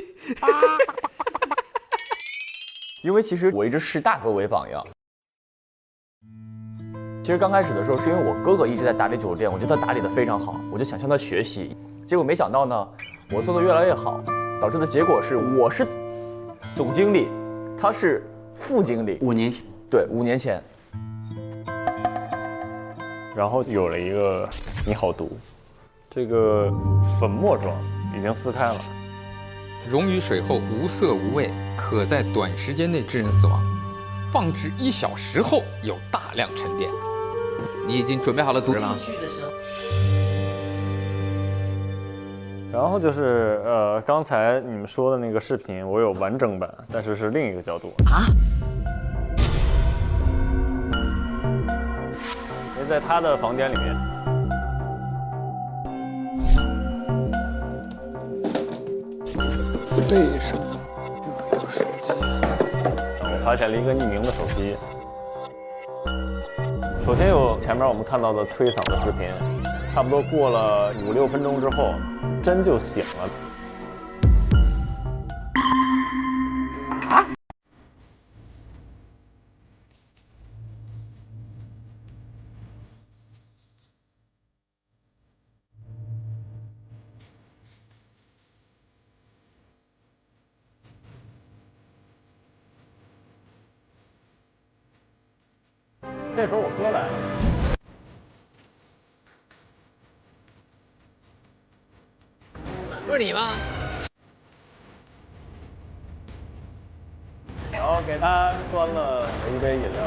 因为其实我一直视大哥为榜样。其实刚开始的时候，是因为我哥哥一直在打理酒店，我觉得他打理得非常好，我就想向他学习。结果没想到呢，我做得越来越好，导致的结果是我是总经理，他是副经理。
5年前。
对，5年前。
然后有了一个你好毒，这个粉末状已经撕开了，
溶于水后无色无味，可在短时间内致人死亡。放置1小时后有大量沉淀。你已经准备好了毒了吗？
然后就是刚才你们说的那个视频，我有完整版，但是是另一个角度啊。在他的房间里面，
为什么有手机？
我发现了一个匿名的手机。首先有前面我们看到的推搡的视频，差不多过了5、6分钟之后，针就醒了。这时候我哥来了，
不是你吗？
然后给他端了一杯饮料。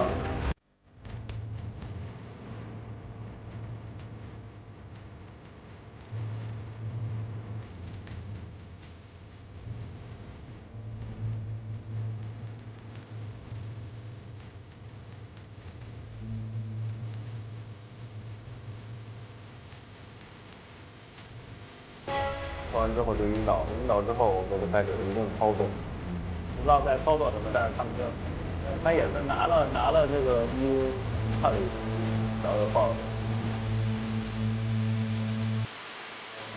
做完之后就引导之后我就开始一顿操作，不知道在操作什么，但是他们就他也是拿了这个一看了一下，然后就放了。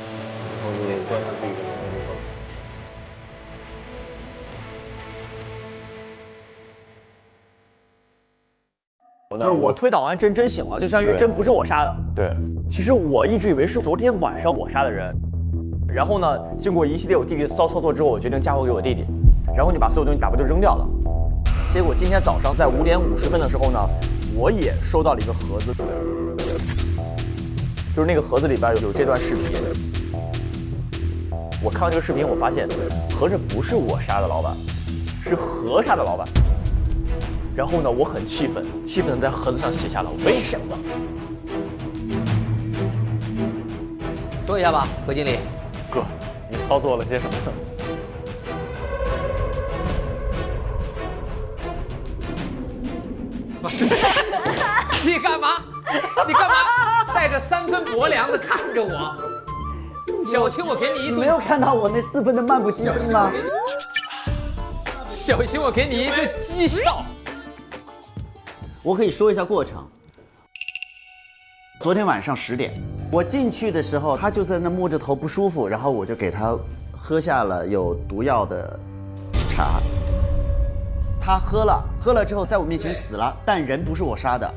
然后你端上去以后
就是我推导完真醒了，就相当于真不是我杀的。
对，
其实我一直以为是昨天晚上我杀的人。然后呢，经过一系列我弟弟的操作之后，我决定嫁祸给我弟弟，然后你把所有东西打包就扔掉了。结果今天早上在5点50分的时候呢，我也收到了一个盒子，就是那个盒子里边有这段视频。我看到这个视频，我发现合着不是我杀的老板，是何杀的老板。然后呢，我很气愤，气愤地在盒子上写下了为什么。
说一下吧，何经理。
哥，你操作了些什么？
你干嘛？你干嘛？带着3分薄凉的看着我，小心我给你一顿。
你没有看到我那4分的漫不经心吗？
小心我给你一个讥笑。
我可以说一下过程。昨天晚上10点，我进去的时候，他就在那摸着头不舒服，然后我就给他喝下了有毒药的茶。他喝了之后，在我面前死了，但人不是我杀的。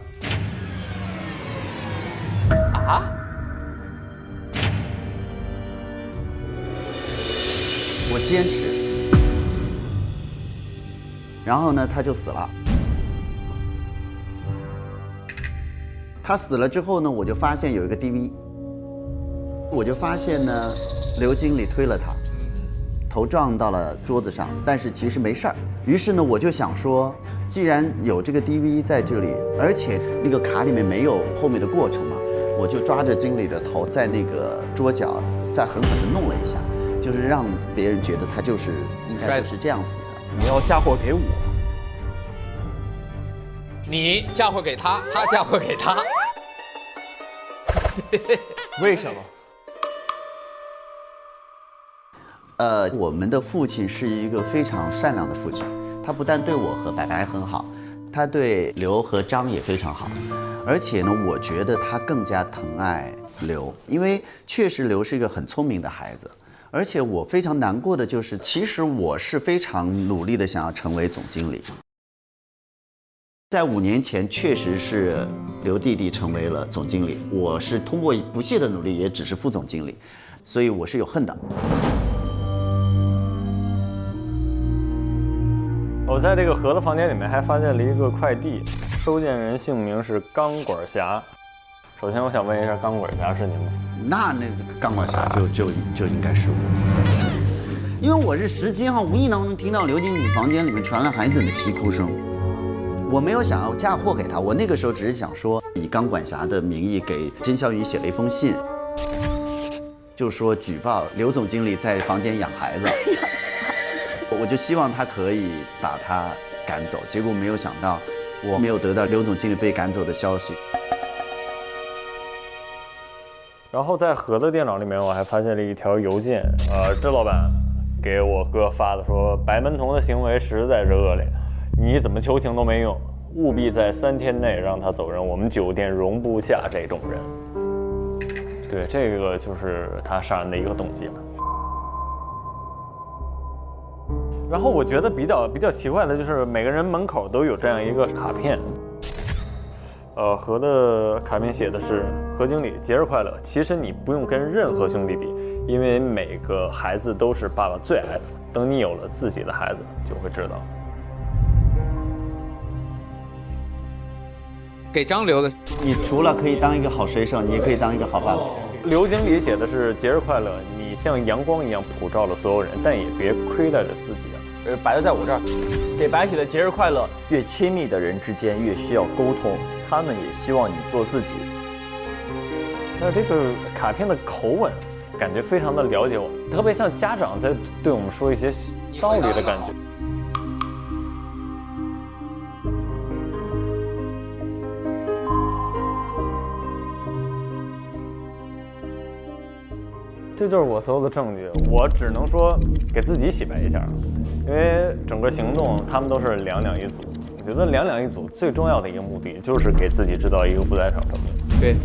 啊？
我坚持。然后呢，他就死了。他死了之后呢，我就发现有一个 DV， 我就发现呢，刘经理推了他，头撞到了桌子上，但是其实没事儿。于是呢，我就想说，既然有这个 DV 在这里，而且那个卡里面没有后面的过程嘛，我就抓着经理的头，在那个桌角再狠狠地弄了一下，就是让别人觉得他就是应该就是这样死的。
你要嫁祸给我，
你嫁祸给他，他嫁祸给他。
为什么？
我们的父亲是一个非常善良的父亲，他不但对我和白白很好，他对刘和张也非常好，而且呢，我觉得他更加疼爱刘，因为确实刘是一个很聪明的孩子，而且我非常难过的就是，其实我是非常努力的想要成为总经理。在5年前，确实是刘弟弟成为了总经理，我是通过不懈的努力，也只是副总经理，所以我是有恨的。
我在这个盒子房间里面还发现了一个快递，收件人姓名是钢管侠。首先，我想问一下，钢管侠是您吗？
那个钢管侠就应该是我，因为我是17号无意当中听到刘经理房间里面传来孩子的啼哭声。我没有想要嫁祸给他，我那个时候只是想说，以钢管侠的名义给甄笑云写了一封信，就说举报刘总经理在房间养孩子，我就希望他可以把他赶走。结果没有想到，我没有得到刘总经理被赶走的消息。
然后在盒子电脑里面，我还发现了一条邮件，郑老板给我哥发的，说白门童的行为实在是恶劣。你怎么求情都没用，务必在3天内让他走人，我们酒店容不下这种人。对，这个就是他杀人的一个动机了。然后我觉得比较奇怪的就是每个人门口都有这样一个卡片，何的卡片写的是何经理节日快乐。其实你不用跟任何兄弟比，因为每个孩子都是爸爸最爱的。等你有了自己的孩子，就会知道。
给张刘的，
你除了可以当一个好水手，你也可以当一个好爸爸。
刘经理写的是节日快乐，你像阳光一样普照了所有人，但也别亏待了自己啊。
白的在我这儿，给白写的节日快乐。越亲密的人之间越需要沟通，他们也希望你做自己。
那这个卡片的口吻，感觉非常的了解我，特别像家长在对我们说一些道理的感觉。这就是我所有的证据，我只能说给自己洗白一下，因为整个行动他们都是2两1组。我觉得2两1组最重要的一个目的就是给自己制造一个不在场证明。
对，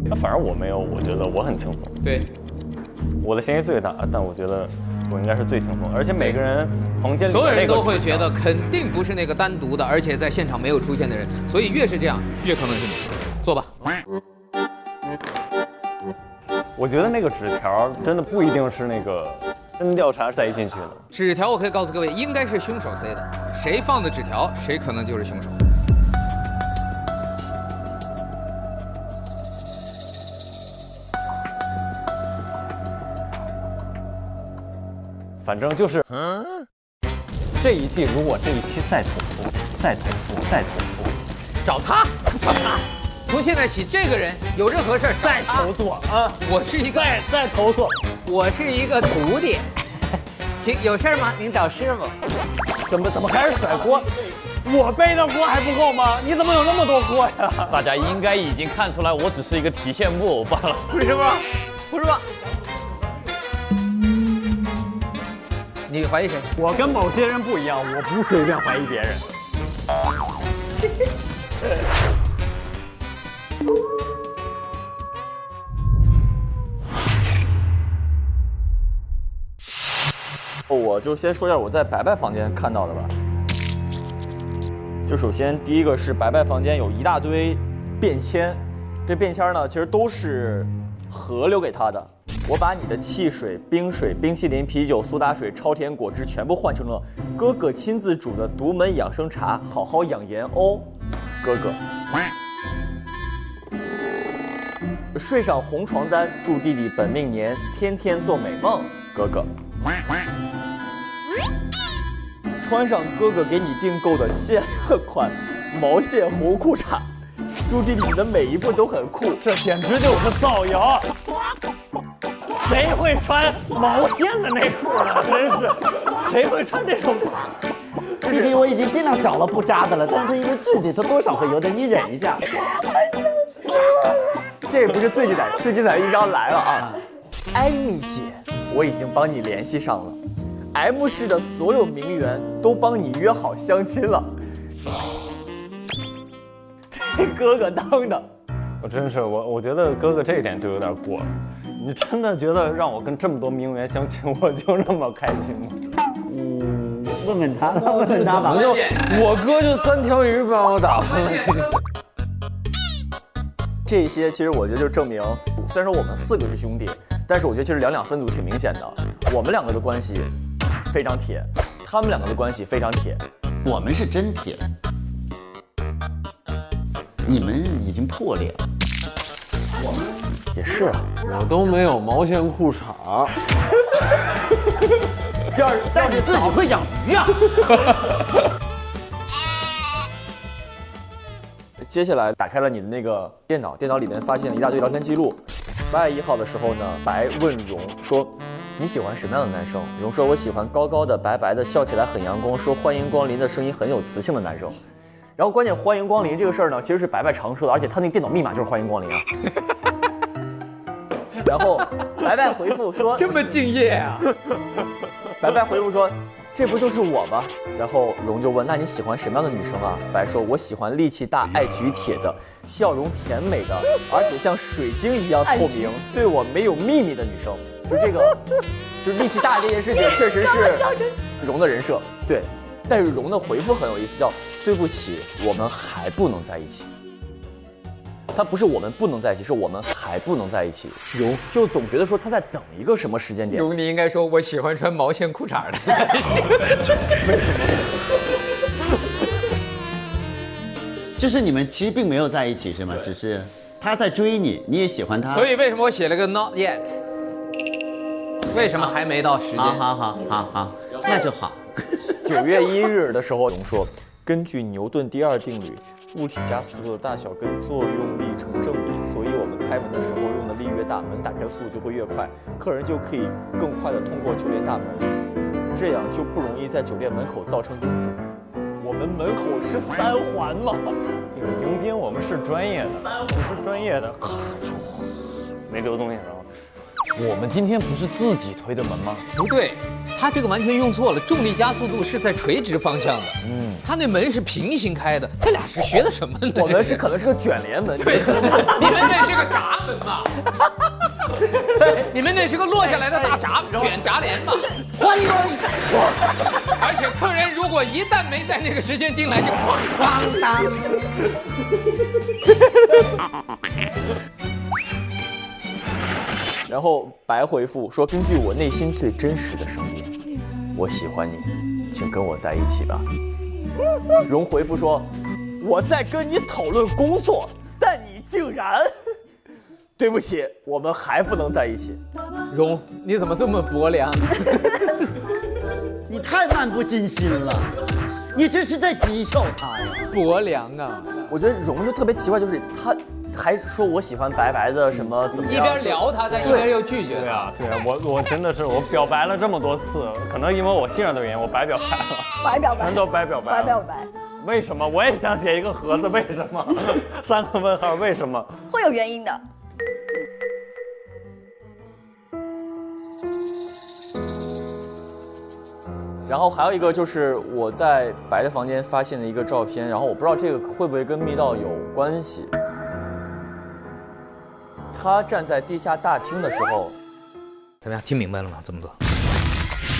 那反正我没有，我觉得我很轻松。
对，
我的嫌疑最大，但我觉得我应该是最轻松的，而且每个人房间里
所有人都会觉得肯定不是那个单独的，而且在现场没有出现的人，所以越是这样，越可能是你。坐吧。
我觉得那个纸条真的不一定是那个真调查塞进去的。
纸条我可以告诉各位，应该是凶手塞的，谁放的纸条，谁可能就是凶手。
反正就是，这一季如果这一期再重复，
找他。从现在起，这个人有任何事儿
再投诉啊！
我是一个
再投诉，
我是一个徒弟，请有事吗？您找师傅。
怎么开始甩锅？我背的锅还不够吗？你怎么有那么多锅呀？
大家应该已经看出来，我只是一个提线木偶罢了。
胡师傅，胡师傅，你怀疑谁？
我跟某些人不一样，我不随便怀疑别人。
我就先说一下我在白白房间看到的吧。就首先第一个是白白房间有一大堆便签，这便签呢其实都是何留给他的。我把你的汽水、冰水、冰淇淋、啤酒、苏打水、超甜果汁全部换成了哥哥亲自煮的独门养生茶，好好养颜哦，哥哥。睡上红床单，祝弟弟本命年天天做美梦，哥哥。穿上哥哥给你订购的限量款毛线红裤衩，祝弟弟你的每一步都很酷，
这简直就是造谣！谁会穿毛线的内裤呢？真是，谁会穿这种？
弟弟，我已经尽量找了不扎的了，但是因为质地它多少会有点，你忍一下。
这不是最精彩的一张来了啊！艾米姐，我已经帮你联系上了。M 市的所有名媛都帮你约好相亲了，这哥哥当的，
我真是我觉得哥哥这一点就有点过了。你真的觉得让我跟这么多名媛相亲，我就那么开心吗？
问问他吧。
我哥就3条鱼把我打昏了。
这些其实我觉得就证明，虽然说我们4个是兄弟，但是我觉得其实两分组挺明显的。我们2个的关系非常铁，他们2个的关系非常铁。
我们是真铁，你们已经破裂了。
我们也是啊，
我都没有毛线裤衩。
但是自己会养鱼啊。
接下来打开了你的那个电脑，电脑里面发现了一大堆聊天记录。8月1号的时候呢，白问荣说：“你喜欢什么样的男生？”荣说：“我喜欢高高的、白白的，笑起来很阳光，说欢迎光临的声音很有磁性的男生。”然后关键欢迎光临这个事儿呢，其实是白白常说的，而且他那个电脑密码就是欢迎光临啊。然后白白回复说：“
这么敬业啊！”
白白回复说：“这不就是我吗？”然后荣就问：“那你喜欢什么样的女生啊？”白说：“我喜欢力气大、爱举铁的，笑容甜美的，而且像水晶一样透明，对我没有秘密的女生。”就这个，就是力气大这件事情，确实是荣的人设。对，但是荣的回复很有意思，叫“对不起，我们还不能在一起。”他不是我们不能在一起，是我们还不能在一起。荣就总觉得说他在等一个什么时间点。
荣，你应该说我喜欢穿毛线裤衩的。
为什么？
就是你们其实并没有在一起是吗？只是他在追你，你也喜欢他。
所以为什么我写了个 not yet？ 为什么还没到时间？
好，那就好。
9月1日的时候，荣说，根据牛顿第2定律，物体加速度的大小跟作用力成正比，所以我们开门的时候用的力越大，门打开的速度就会越快，客人就可以更快的通过酒店大门，这样就不容易在酒店门口造成拥堵。我们门口是3环嘛？
这个迎宾我们是专业的，我是专业的，咔嚓，没留东西然后。
我们今天不是自己推的门吗？
不对，他这个完全用错了，重力加速度是在垂直方向的，他那门是平行开的，这俩是学的什么呢？
我们是可能是个卷帘门，
对，你们那是个闸门吧？你们那是个落下来的大闸卷闸帘吧？欢迎光临！而且客人如果一旦没在那个时间进来，就哐哐当。
然后白回复说：“根据我内心最真实的声音，我喜欢你，请跟我在一起吧。”荣回复说：“我在跟你讨论工作，但你竟然……对不起，我们还不能在一起。”
荣，你怎么这么薄凉？
你太漫不经心了，你这是在讥笑他呀！
薄凉啊！
我觉得蓉就特别奇怪，就是他还说我喜欢白白的什么怎么样，
一边聊他，但一边又拒绝他。
对啊，我真的是我表白了这么多次，可能因为我信任的原因，我白表白了，
白表白，
全都白表白，
白表白。
为什么？我也想写一个盒子，为什么？3个问号，为什么？
会有原因的。
然后还有一个就是我在白的房间发现的一个照片，然后我不知道这个会不会跟密道有关系。他站在地下大厅的时候，
怎么样？听明白了吗？这么多？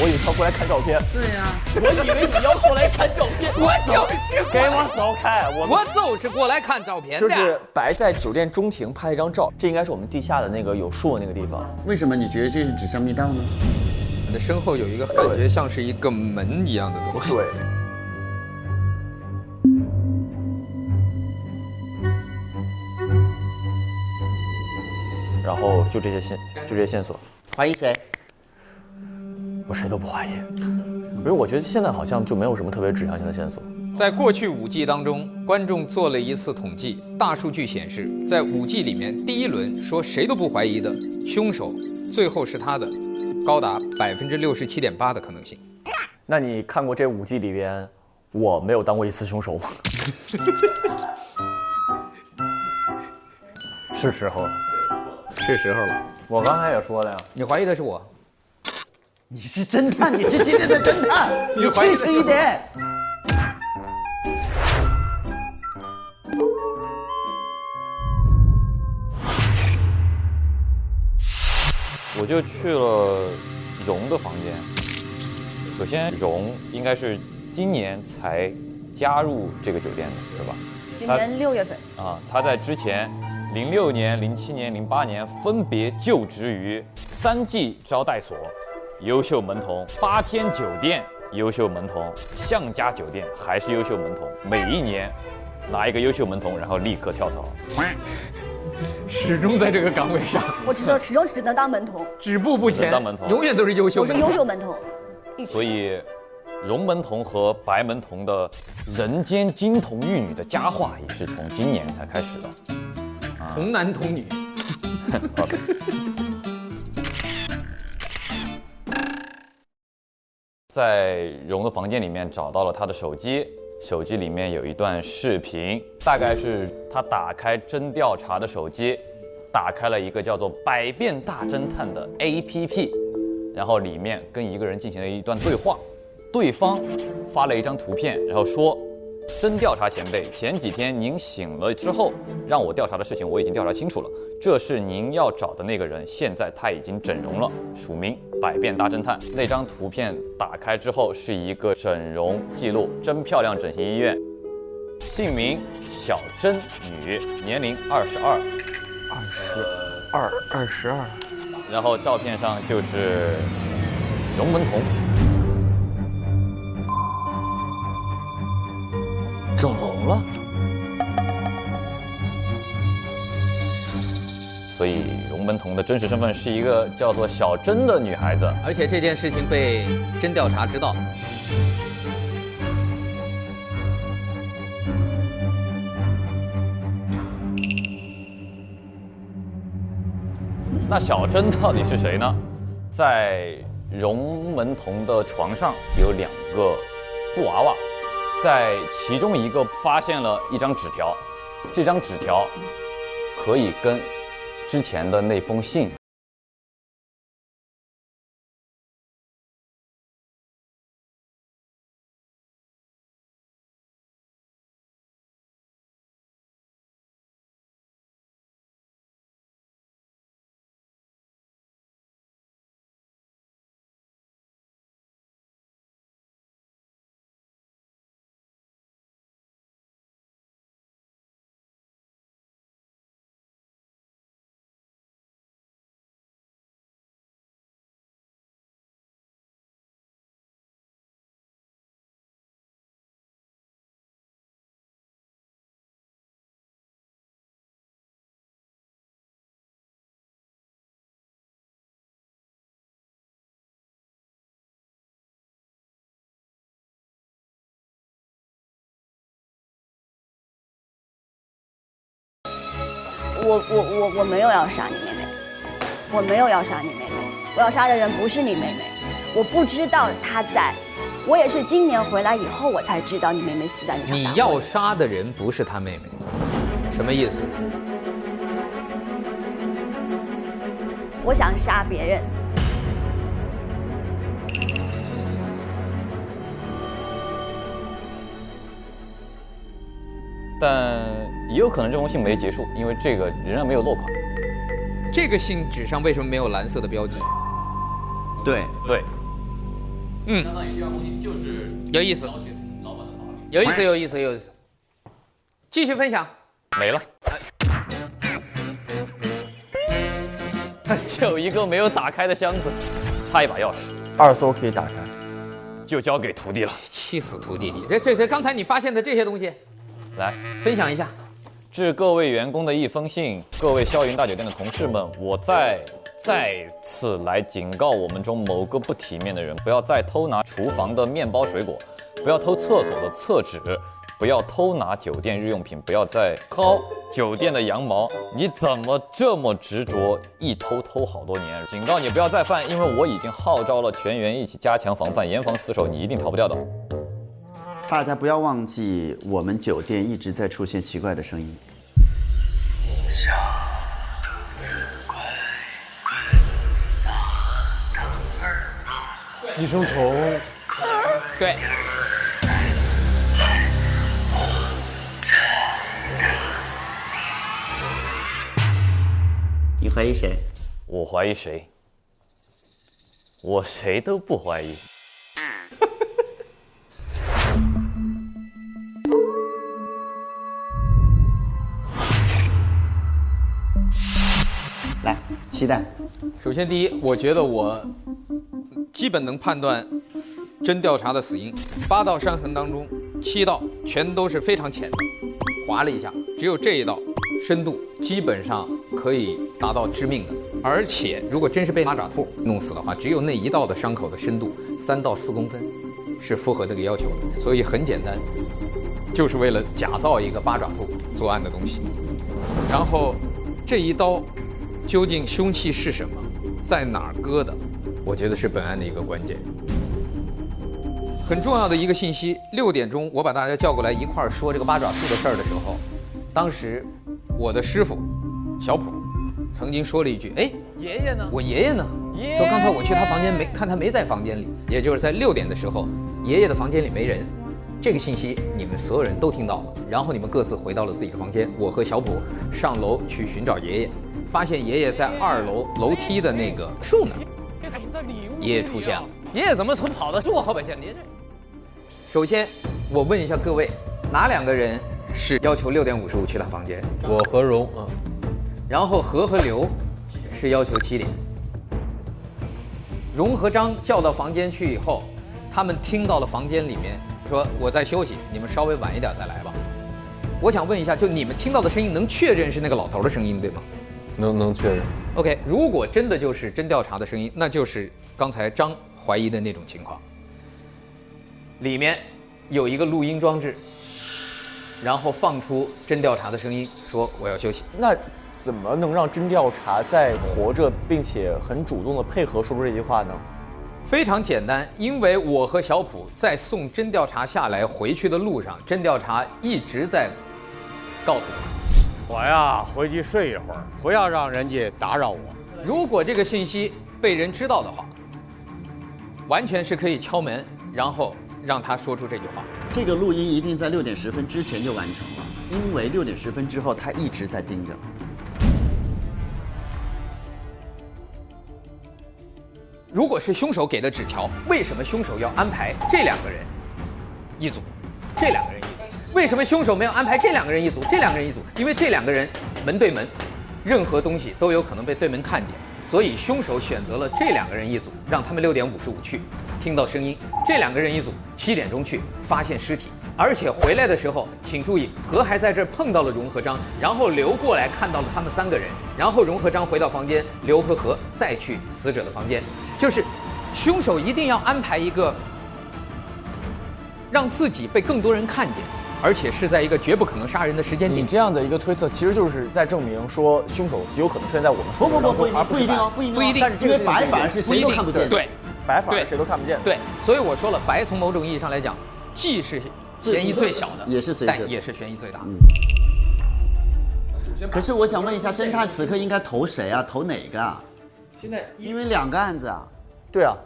我以为他过来看照片。
对呀、
我以为你要过来看照片。
我就是
给我走开！
我就是过来看照片的。
就是白在酒店中庭拍一张照，这应该是我们地下的那个有树的那个地方。
为什么你觉得这是指向密道呢？
你的身后有一个感觉像是一个门一样的东西。
对。然后就这些线索。
怀疑谁？
我谁都不怀疑，因为我觉得现在好像就没有什么特别指向性的线索。
在过去5季当中，观众做了一次统计，大数据显示，在5季里面，第一轮说谁都不怀疑的凶手，最后是他的，高达67.8%的可能性。
那你看过这5季里边，我没有当过一次凶手吗？
是时候了，
是时候了。
我刚才也说了呀，
你怀疑的是我？
你是侦探，你是今天的侦探，你清醒一点。
我就去了蓉的房间。首先，蓉应该是今年才加入这个酒店的，是吧？
今年6月份。
啊，他在之前06年、07年、08年分别就职于3季招待所、优秀门童、8天酒店、优秀门童、象家酒店还是优秀门童，每一年拿一个优秀门童，然后立刻跳槽。
始终在这个岗位上，
我始终只能当门童，
止步不前，
当门童
永远都是优秀
我是
门童。
优秀门童。
所以，蓉门童和白门童的人间金童玉女的佳话也是从今年才开始的。
童男童女。
在蓉的房间里面找到了他的手机，手机里面有一段视频，大概是他打开真调查的手机，打开了一个叫做“百变大侦探”的 APP， 然后里面跟一个人进行了一段对话，对方发了一张图片，然后说：“真调查前辈，前几天您醒了之后，让我调查的事情我已经调查清楚了，这是您要找的那个人，现在他已经整容了，署名百变大侦探。”那张图片打开之后是一个整容记录，真漂亮整形医院，姓名小珍女，年龄22，然后照片上就是蓉门童。整容了，所以蓉门童的真实身份是一个叫做小珍的女孩子，
而且这件事情被真调查知道。
那小珍到底是谁呢？在蓉门童的床上有2个布娃娃。在其中一个发现了一张纸条，这张纸条可以跟之前的那封信
我没有要杀你妹妹，我没有要杀你妹妹，我要杀的人不是你妹妹，我不知道她在，我也是今年回来以后我才知道你妹妹死在那场大会。
你要杀的人不是她妹妹，什么意思？
我想杀别人。
但也有可能这封信没结束，因为这个仍然没有落款。
这个信纸上为什么没有蓝色的标志？
对，
相当于这封信就是有意思，有意思。继续分享。
没了。有一个没有打开的箱子，差一把钥匙，2艘可以打开，就交给徒弟了。
气死徒弟你！这刚才你发现的这些东西，
来
分享一下。
致各位员工的一封信，各位霄云大酒店的同事们，我再次来警告我们中某个不体面的人，不要再偷拿厨房的面包水果，不要偷厕所的厕纸，不要偷拿酒店日用品，不要再薅酒店的羊毛。你怎么这么执着，一偷好多年？警告你不要再犯，因为我已经号召了全员一起加强防范，严防死守，你一定逃不掉的。
大家不要忘记，我们酒店一直在出现奇怪的声音。
寄生虫。
对。
你怀疑谁？
我怀疑谁？我谁都不怀疑。
来，期待。
首先，第一，我觉得我基本能判断真调查的死因。8道伤痕当中，7道全都是非常浅的，划了一下，只有这一道深度基本上可以达到致命的。而且，如果真是被八爪兔弄死的话，只有那1道的伤口的深度3到4公分，是符合这个要求的。所以很简单，就是为了假造一个八爪兔作案的东西。然后这一刀究竟凶器是什么，在哪儿割的，我觉得是本案的一个关键。很重要的一个信息，6点钟我把大家叫过来一块儿说这个八爪兔的事儿的时候，当时我的师傅小普曾经说了一句：“哎，爷爷呢？我爷爷呢？说刚才我去他房间看他没在房间里，也就是在6点的时候，爷爷的房间里没人。这个信息你们所有人都听到了，然后你们各自回到了自己的房间。我和小普上楼去寻找爷爷，发现爷爷在2楼楼梯的那个树那儿。爷爷出现了，爷爷怎么从跑到树后边去？您首先，我问一下各位，哪2个人是要求6点55去他房间？
我和荣啊。
然后何和刘是要求7点。荣和张叫到房间去以后，他们听到了房间里面说我在休息，你们稍微晚一点再来吧。我想问一下，就你们听到的声音，能确认是那个老头的声音对吗？
能确认。
OK， 如果真的就是真调查的声音，那就是刚才张怀疑的那种情况。里面有一个录音装置，然后放出真调查的声音，说我要休息。
那怎么能让真调查在活着并且很主动的配合说出这句话呢？
非常简单，因为我和小普在送真调查下来回去的路上，真调查一直在告诉
我呀，回去睡一会儿，不要让人家打扰我。
如果这个信息被人知道的话，完全是可以敲门，然后让他说出这句话。
这个录音一定在6点10分之前就完成了，因为6点10分之后他一直在盯着。
如果是凶手给的纸条，为什么凶手要安排这2个人一组，这2个人一组？为什么凶手没有安排这2个人一组，这2个人一组？因为这2个人门对门，任何东西都有可能被对门看见，所以凶手选择了这2个人一组，让他们6点55去听到声音，这2个人一组7点钟去发现尸体。而且回来的时候，请注意，何还在这儿碰到了荣和张，然后刘过来看到了他们3个人，然后荣和张回到房间，刘和何再去死者的房间。就是凶手一定要安排一个让自己被更多人看见，而且是在一个绝不可能杀人的时间点。
你这样的一个推测，其实就是在证明说凶手极有可能出现在我们4个人当中，而
不一定哦，不一定，
不一定。
但是这个
白反而是谁都看不见，
对，
白反而谁都看不见。
对，所以我说了，白从某种意义上来讲，既是嫌疑最小的，
也是随
但也是嫌疑最大。
可是我想问一下，侦探此刻应该投谁啊？投哪个啊？
现在
因为2个案子啊。
对啊。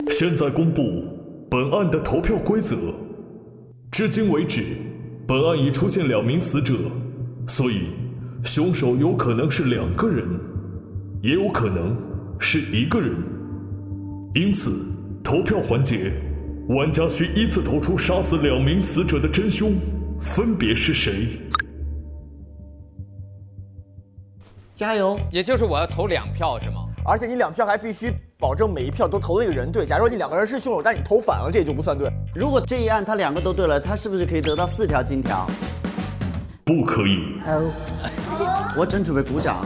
现在公布本案的投票规则。至今为止，本案已出现2名死者，所以凶手有可能是2个人，也有可能是1个人。因此，投票环节，玩家需依次投出杀死2名死者的真凶分别是谁。
加油！
也就是我要投2票是吗？
而且你2票还必须保证每一票都投的那个人对。假如说你2个人是凶手，但你投反了，这也就不算对。
如果这一案他2个都对了，他是不是可以得到4条金条？
不可以。
我真准备鼓掌。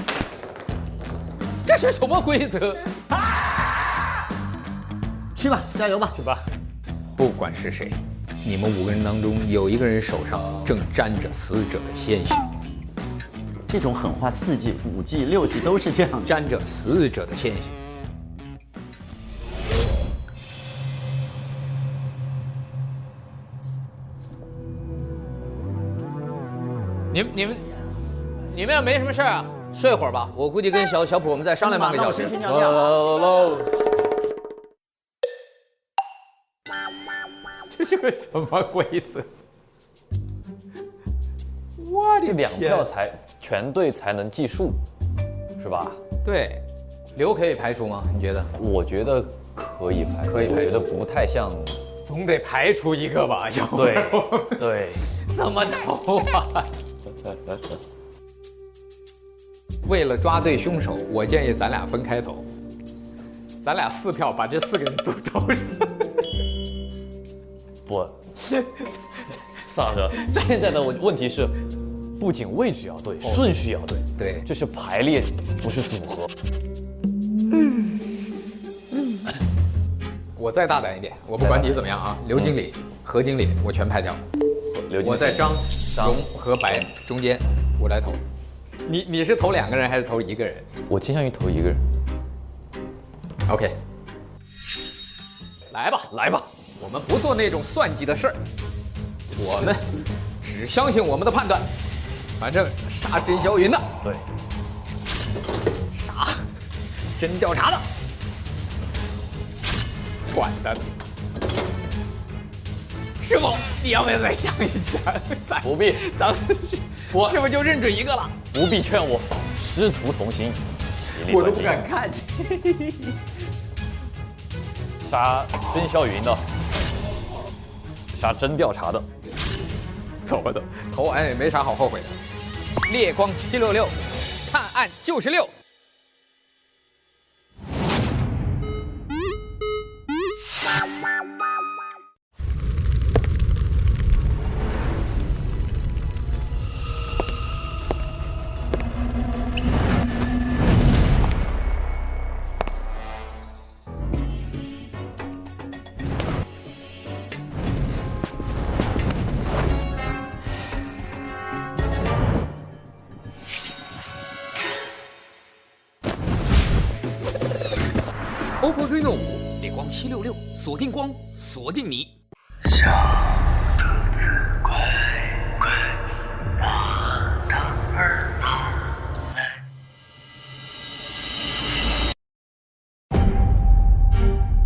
这是什么规则？
去吧，加油吧，
去吧。不管是谁，你们5个人当中有1个人手上正沾着死者的鲜血。
这种狠话4季、5季、6季都是这样，
沾着死者的鲜血。你们要没什么事啊，睡会儿吧。我估计跟小普我们再商量半个小时。
我先去尿尿。
这是个什么规则？我的
这2票全对才能计数，是吧？
对，刘可以排除吗？你觉得？
我觉得可以排除，我觉得不太像。
总得排除1个吧？要不
对对，
怎么投啊？为了抓对凶手，我建议咱俩分开投，咱俩4票把这4个人都投上。
不，萨哥，现在的问题是，不仅位置要对，顺序要对，
对，
这是排列，不是组合。
我再大胆一点，我不管你怎么样啊，刘经理、何经理，我全排掉。我在张、荣和白中间，我来投。你是投2个人还是投1个人？
我倾向于投1个人。
OK， 来吧，来吧，我们不做那种算计的事儿，我们只相信我们的判断。反正杀甄霄云的，
对，
杀真调查的，管的。师傅，你要不要再想一想？
不必，
咱们是不是就认准1个了？
不必劝我，师徒同心，
我都不敢看。
杀甄霄云的，杀真调查的，
走吧走，投完也没啥好后悔的。烈光766，探案就是6。OPPO Reno 5，烈光766，锁定光，锁定你。
小兔子乖乖，把糖儿拿来。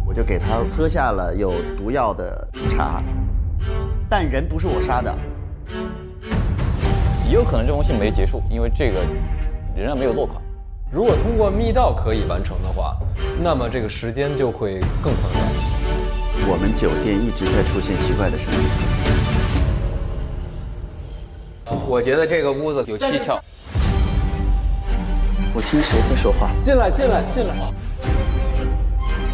我就给他喝下了有毒药的茶，但人不是我杀的。
也有可能这东西没结束，因为这个仍然没有落款。
如果通过密道可以完成的话，那么这个时间就会更长远。
我们酒店一直在出现奇怪的声音。
我觉得这个屋子有蹊跷。
我听谁在说话？
进来，进来，进来！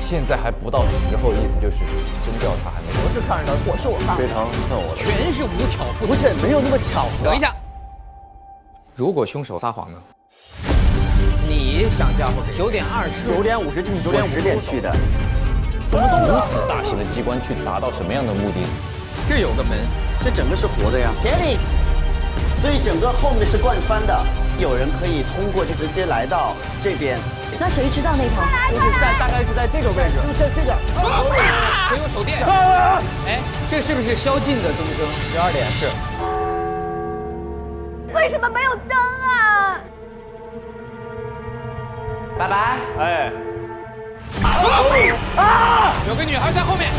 现在还不到时候，意思就是真调查还没。
我是看着他，我是我杀，
非常恨我的。
全是无巧不
不是没有那么巧的。
等一下，如果凶手撒谎呢？你想嫁祸给9点20，9
点50进去，9点
10点去的。
怎么如此大型的机关去达到什么样的目的？
这有个门，
这整个是活的呀。
杰里，
所以整个后面是贯穿的，有人可以通过这直接来到这边。
那谁知道那条？
大概是在这个位置，
就在这个。
谁有手电？哎，这是不是宵禁的钟声？12点是。
为什么没有灯啊？
拜拜。
哎，
有个女孩在后面，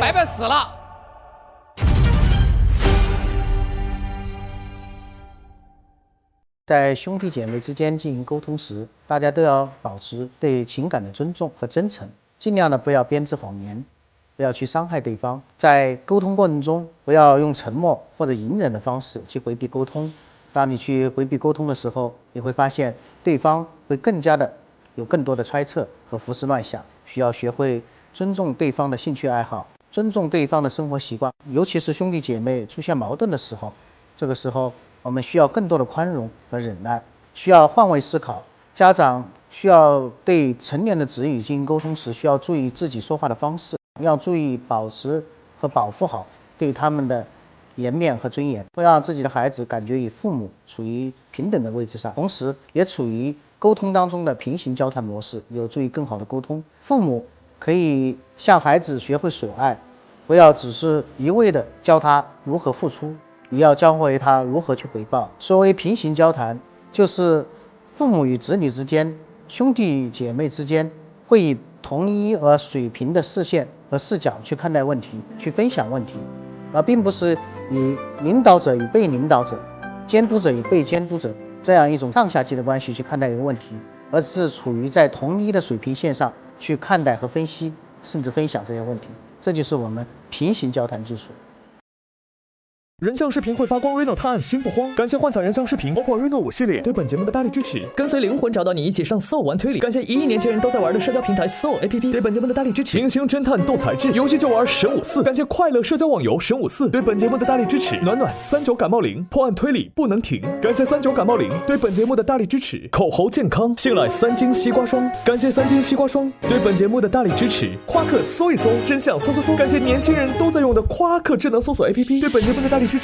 白白死了。
在兄弟姐妹之间进行沟通时，大家都要保持对情感的尊重和真诚，尽量的不要编织谎言，不要去伤害对方。在沟通过程中，不要用沉默或者隐忍的方式去回避沟通。当你去回避沟通的时候，你会发现对方会有更多的揣测和胡思乱想。需要学会尊重对方的兴趣爱好，尊重对方的生活习惯，尤其是兄弟姐妹出现矛盾的时候，这个时候我们需要更多的宽容和忍耐，需要换位思考。家长需要对成年的子女进行沟通时，需要注意自己说话的方式，要注意保持和保护好对他们的颜面和尊严，会让自己的孩子感觉与父母处于平等的位置上，同时也处于沟通当中的平行交谈模式，有助于更好的沟通。父母可以向孩子学会所爱，不要只是一味的教他如何付出，也要教会他如何去回报。所谓平行交谈，就是父母与子女之间、兄弟姐妹之间会以同一而水平的视线和视角去看待问题，去分享问题，而并不是以领导者与被领导者、监督者与被监督者这样一种上下级的关系去看待一个问题，而是处于在同一的水平线上去看待和分析，甚至分享这些问题。这就是我们平行交谈技术。
人像视频会发光 ，Reno 探案心不慌。感谢幻彩人像视频 OPPO Reno 5系列对本节目的大力支持。
跟随灵魂找到你，一起上 Soul 玩推理。感谢1亿年轻人都在玩的社交平台 Soul APP 对本节目的大力支持。
明星侦探斗才智，游戏就玩神武4。感谢快乐社交网游神武4对本节目的大力支持。暖暖39感冒灵，破案推理不能停。感谢39感冒灵对本节目的大力支持。口喉健康，信赖3金西瓜霜。感谢3金西瓜霜对本节目的大力支持。夸克搜一搜，真相搜搜搜。感谢年轻人都在用的夸克智能搜索 APP 对本节目的大力支持。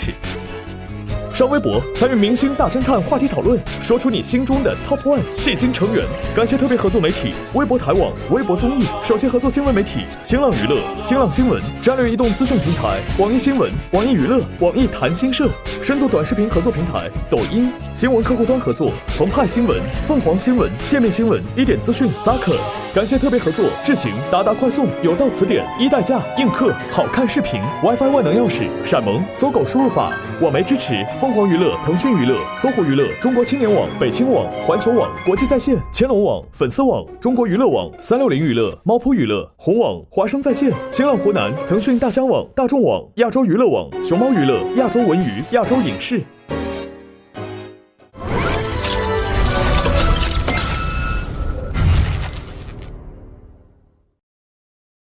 上微博参与明星大侦探话题讨论，说出你心中的 Top One 戏精成员。感谢特别合作媒体微博台网、微博综艺，首席合作新闻媒体新浪娱乐、新浪新闻，战略移动资讯平台网易新闻、网易娱乐、网易谈新社，深度短视频合作平台抖音，新闻客户端合作澎湃新闻、凤凰新闻、界面新闻、一点资讯 Zaker。感谢特别合作智行、达达快送、有道词典、一代驾、映客、好看视频、WiFi 万能钥匙、闪萌、搜狗输入法、网媒支持凤凰娱乐、腾讯娱乐、搜狐娱乐、中国青年网、北青网、环球网、国际在线、乾隆网、粉丝网、中国娱乐网、360娱乐、猫扑娱乐、红网、华声在线、新浪湖南、腾讯大疆网、大众网、亚洲娱乐网、熊猫娱乐、亚洲文娱、亚洲影视。